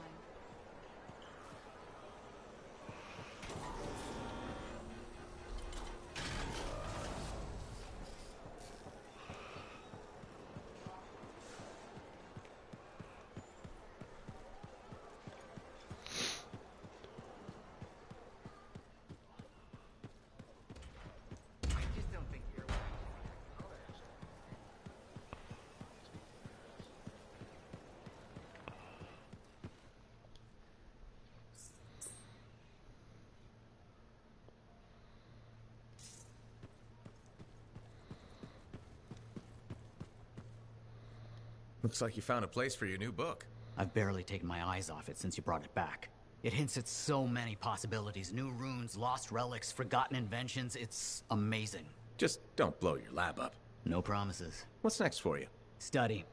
Looks like you found a place for your new book. I've barely taken my eyes off it since you brought it back. It hints at so many possibilities. New runes, lost relics, forgotten inventions. It's amazing. Just don't blow your lab up. No promises. What's next for you? Study.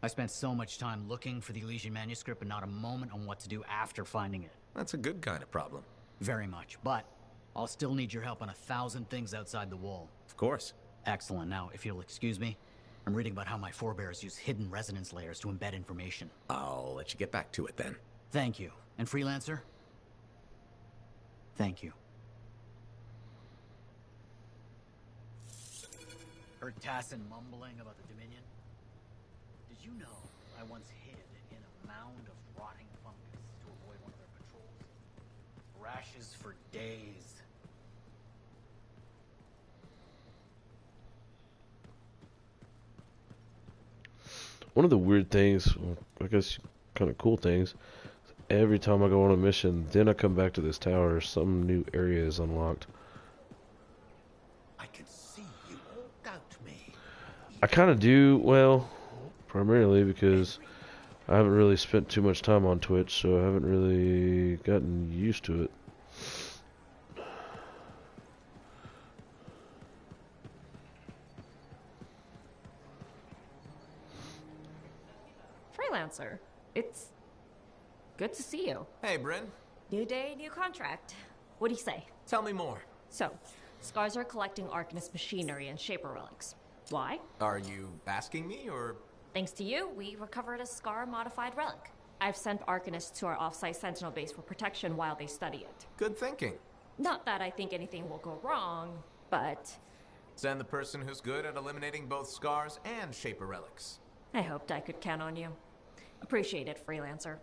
I spent so much time looking for the Elysian manuscript and not a moment on what to do after finding it. That's a good kind of problem. Very much, but I'll still need your help on 1,000 things outside the wall. Of course. Excellent. Now, if you'll excuse me, I'm reading about how my forebears use hidden resonance layers to embed information. I'll let you get back to it then. Thank you. And Freelancer? Thank you. Heard Tassin mumbling about the Dominion? Did you know I once hid in a mound of rotting fungus to avoid one of their patrols? rashes for days. One of the weird things, well, I guess kind of cool things, every time I go on a mission, then I come back to this tower, some new area is unlocked. I can see you all doubt me. I kind of do, well, primarily because I haven't really spent too much time on Twitch, so I haven't really gotten used to it. Freelancer, it's good to see you. Hey, Bryn. New day, new contract. What do you say? Tell me more. So, Scars are collecting Arcanist machinery and Shaper relics. Why? Are you asking me, or...? Thanks to you, we recovered a Scar-modified relic. I've sent Arcanists to our off-site Sentinel base for protection while they study it. Good thinking. Not that I think anything will go wrong, but... Send the person who's good at eliminating both Scars and Shaper relics. I hoped I could count on you. Appreciate it, Freelancer.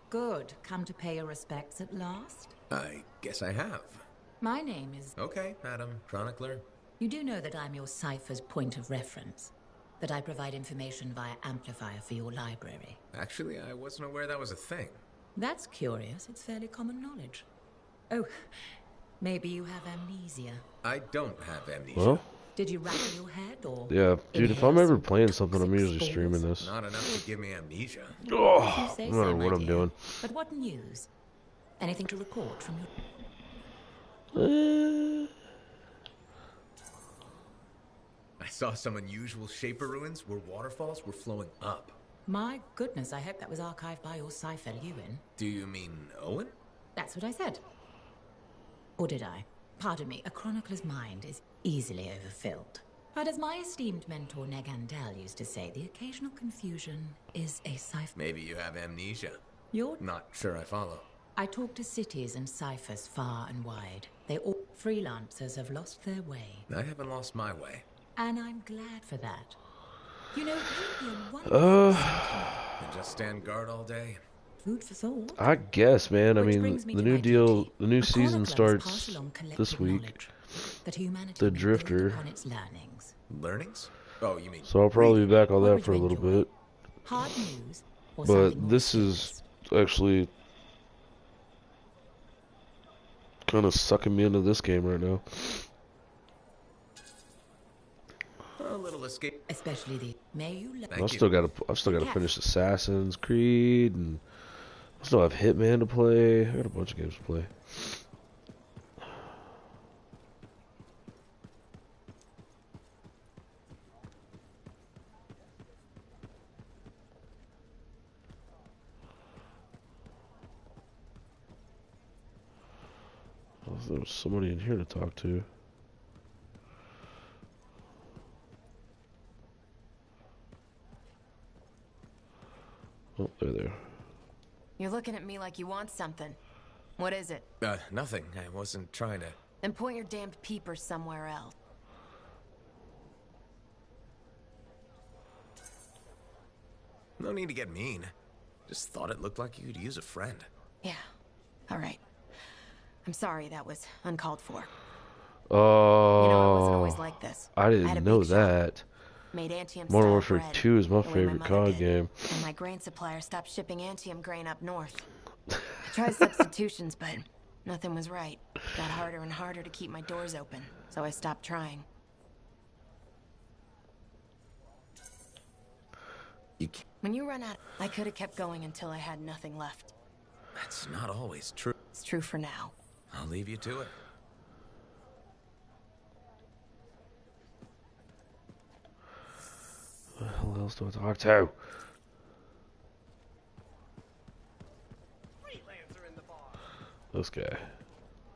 Good. Come to pay your respects at last? I guess I have. My name is... Okay, Madam Chronicler. You do know that I'm your cipher's point of reference? That I provide information via amplifier for your library? Actually, I wasn't aware that was a thing. That's curious. It's fairly common knowledge. Oh, maybe you have amnesia. I don't have amnesia. Well? Did you rattle your head, or... Yeah, dude, if I'm ever playing something, I'm usually streaming this. Not enough to give me amnesia. Oh, no matter what I'm doing. But what news? Anything to report from your... I saw some unusual Shaper ruins where waterfalls were flowing up. My goodness, I hope that was archived by your cipher, Ewan. Do you mean Owen? That's what I said. Or did I? Pardon me, a chronicler's mind is easily overfilled. But as my esteemed mentor Negandel used to say, the occasional confusion is a cipher. Maybe you have amnesia. You're... Not sure I follow. I talk to cities and ciphers far and wide. They all... Freelancers have lost their way. I haven't lost my way. And I'm glad for that. You know, it would be a wonderful... And just stand guard all day? Food for thought. I guess, man. I mean, the new deal, the new season starts this week. The Drifter. Learnings? Oh, you mean... So I'll probably be back on that for a little bit. Hard news, but this is actually kind of sucking me into this game right now. A little escape. Especially the... May you... I've still got to finish Assassin's Creed, and I still have Hitman to play. I got a bunch of games to play. Oh, there was somebody in here to talk to. Oh, they're there. You're looking at me like you want something. What is it? Nothing. I wasn't trying to... Then point your damned peepers somewhere else. No need to get mean. Just thought it looked like you could use a friend. Yeah. All right. I'm sorry that was uncalled for. Oh. You know, I wasn't always like this. I didn't know that. Made Anthem Modern style Warfare bread, 2 is my the way favorite mother COD did. game. And my grain supplier stopped shipping Anthem grain up north. I tried substitutions, but nothing was right. Got harder and harder to keep my doors open, so I stopped trying. When you run out, I could have kept going until I had nothing left. That's not always true. It's true for now. I'll leave you to it. Who else do I talk to? This guy.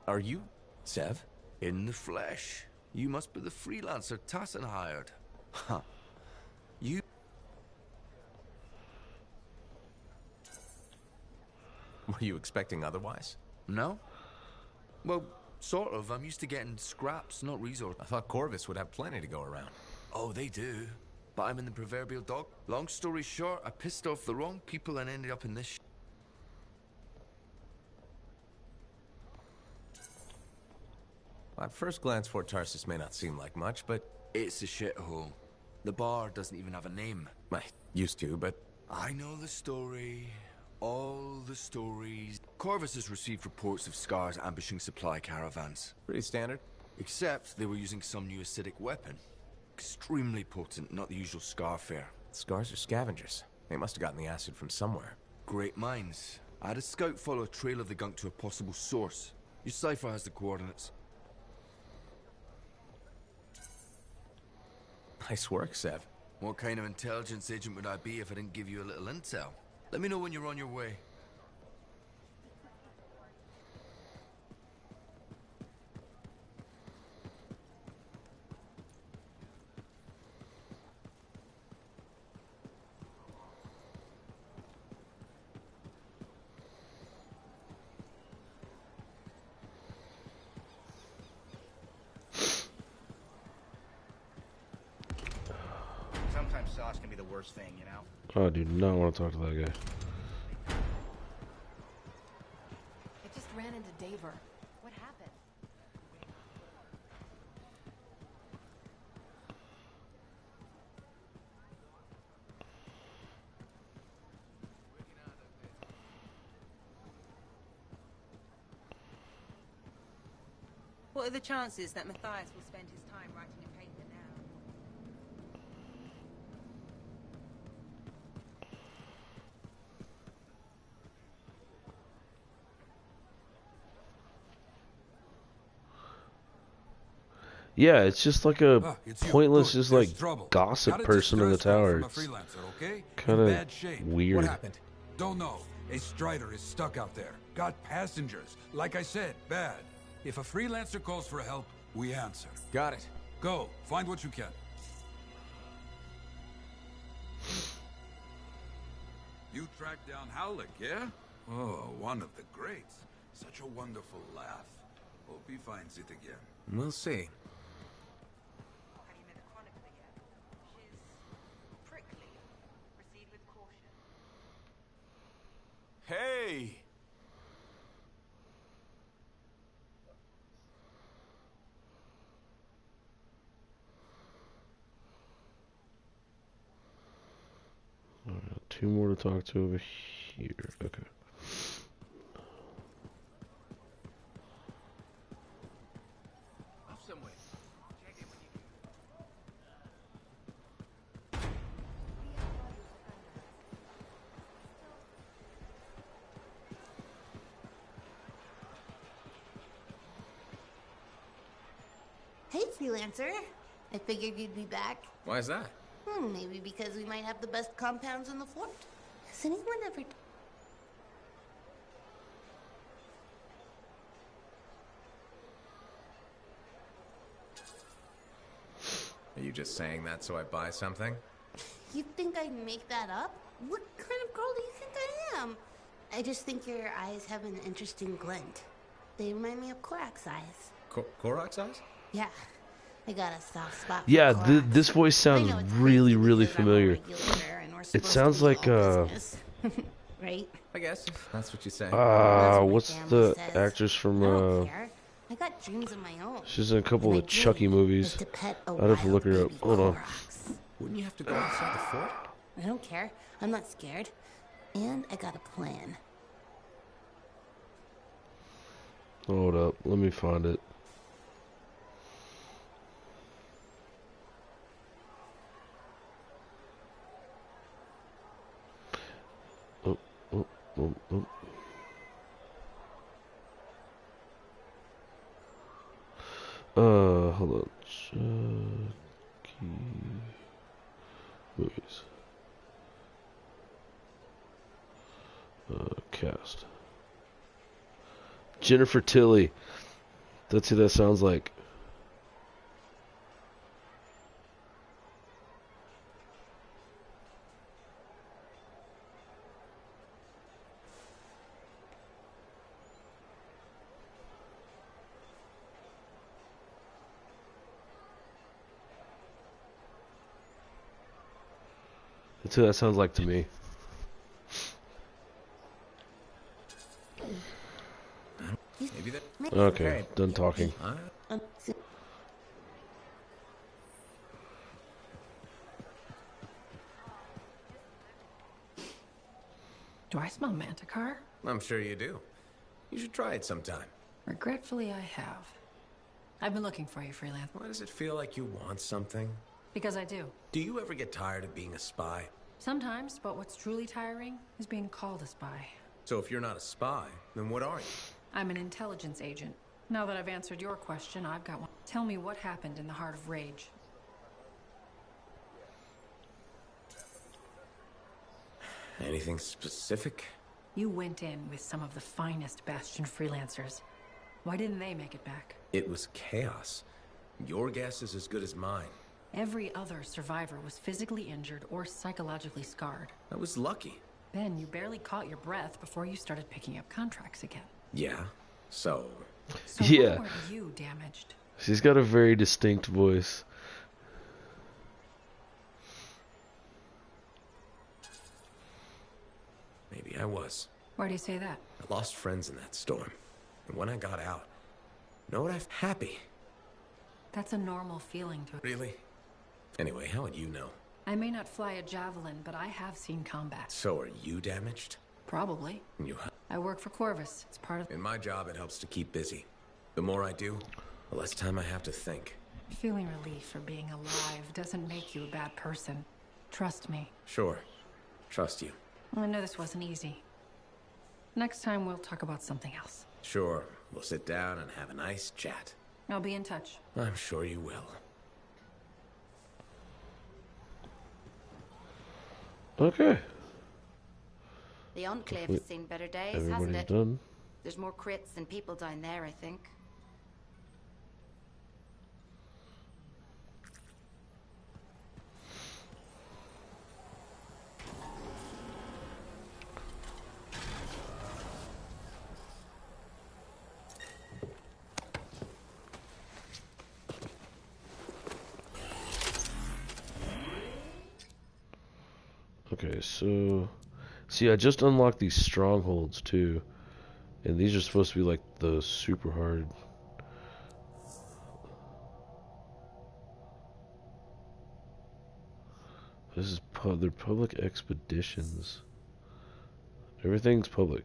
Are you Sev? In the flesh. You must be the freelancer Tassin hired. Huh. You... Were you expecting otherwise? No? Well, sort of. I'm used to getting scraps, not resources. I thought Corvus would have plenty to go around. Oh, they do. But I'm in the proverbial dog. Long story short, I pissed off the wrong people and ended up in this At first glance, Fort Tarsus may not seem like much, but... It's a shithole. The bar doesn't even have a name. I used to, but... I know the story. All the stories. Corvus has received reports of Scars ambushing supply caravans. Pretty standard. Except they were using some new acidic weapon. Extremely potent, not the usual Scar fare. Scars are scavengers. They must have gotten the acid from somewhere. Great minds. I had a scout follow a trail of the gunk to a possible source. Your cipher has the coordinates. Nice work, Sev. What kind of intelligence agent would I be if I didn't give you a little intel? Let me know when you're on your way. Sometimes sauce can be the worst thing, you know? Oh, I do not want to talk to that guy. I just ran into Daver. What happened? What are the chances that Matthias will spend his time writing a paper now? Yeah, it's just like a it's you. pointless, Good. just There's like trouble. gossip Got a person in the distress call tower. from a It's freelancer, okay? kind In of bad shape. weird. What happened? Don't know. A Strider is stuck out there. Got passengers. Like I said, bad. If a freelancer calls for help, we answer. Got it. Go. Find what you can. You tracked down Howlick, yeah? Oh, one of the greats. Such a wonderful laugh. Hope he finds it again. We'll see. Have you met the chronicler yet? She's prickly. Proceed with caution. Hey! Alright, two more to talk to over here. Okay. Off somewhere. Check it when you Hey, freelancer. I figured you'd be back. Why is that? Maybe because we might have the best compounds in the fort. Has anyone ever... Are you just saying that so I buy something? You think I'd make that up? What kind of girl do you think I am? I just think your eyes have an interesting glint. They remind me of Korak's eyes. Korak's eyes? Yeah, I got a soft spot for Yeah, Korak. this voice sounds really, really familiar. It sounds like Right? I guess, if that's what you say. What's the says. actress from I got dreams of my own. she's in a couple My of Chucky dream movies. is to pet a I'd have to look her up. wild Hold on. Koroks. Wouldn't you have to go inside the fort? I don't care. I'm not scared. And I got a plan. Hold up, let me find it. Oh. Hold on. Chucky movies. Cast. Jennifer Tilly. That's who that sounds like. That's who that sounds like to me. Maybe that. Okay, done talking. Do I smell Manticar? I'm sure you do. You should try it sometime. Regretfully, I have. I've been looking for you, freelance. Why does it feel like you want something? Because I do. Do you ever get tired of being a spy? Sometimes, but what's truly tiring is being called a spy. So if you're not a spy, then what are you? I'm an intelligence agent. Now that I've answered your question, I've got one. Tell me what happened in the heart of Rage. Anything specific? You went in with some of the finest Bastion freelancers. Why didn't they make it back? It was chaos. Your guess is as good as mine. Every other survivor was physically injured or psychologically scarred. I was lucky. Ben, you barely caught your breath before you started picking up contracts again. Yeah, so... So Yeah. why weren't you damaged? She's got a very distinct voice. Maybe I was. Why do you say that? I lost friends in that storm. And when I got out, know what I'm happy. That's a normal feeling to... Really? Anyway, how would you know? I may not fly a javelin, but I have seen combat. So are you damaged? Probably. You... I work for Corvus. It's part of... In my job, it helps to keep busy. The more I do, the less time I have to think. Feeling relief for being alive doesn't make you a bad person. Trust me. Sure. Trust you. I know this wasn't easy. Next time we'll talk about something else. Sure. We'll sit down and have a nice chat. I'll be in touch. I'm sure you will. Okay. The Enclave has seen better days, hasn't Everybody's it? done. There's more crits than people down there, I think. Okay, so... See, I just unlocked these strongholds, too. And these are supposed to be, like, the super hard... This is they're public expeditions. Everything's public.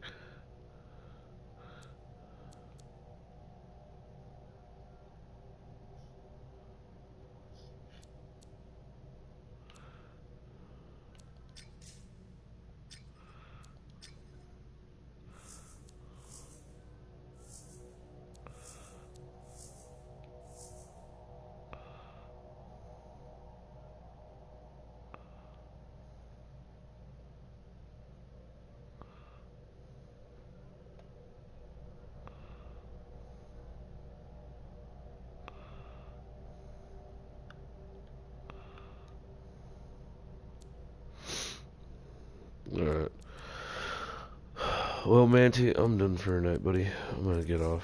Alright. Well, Manty, I'm done for tonight, buddy. I'm gonna get off.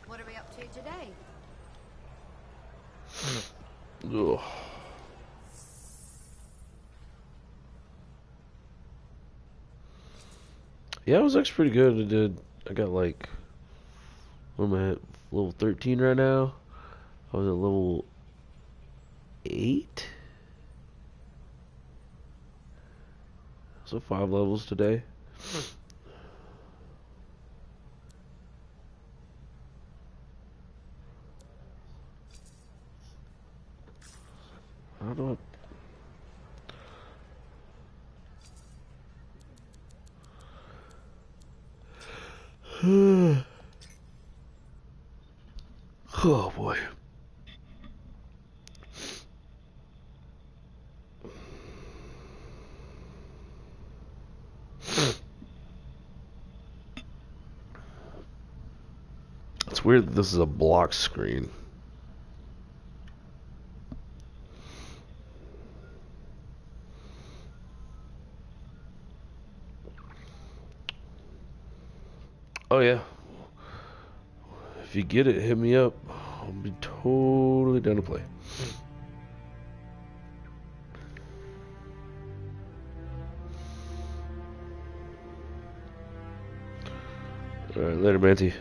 What are we up to today? Ugh. Yeah, it was actually pretty good. I got like, what am I at? Level 13 right now. I was at level 8. So 5 levels today. How do I... Oh boy. It's weird that this is a block screen. Oh yeah. If you get it, hit me up. I'll be totally down to play. Alright, later, Manty.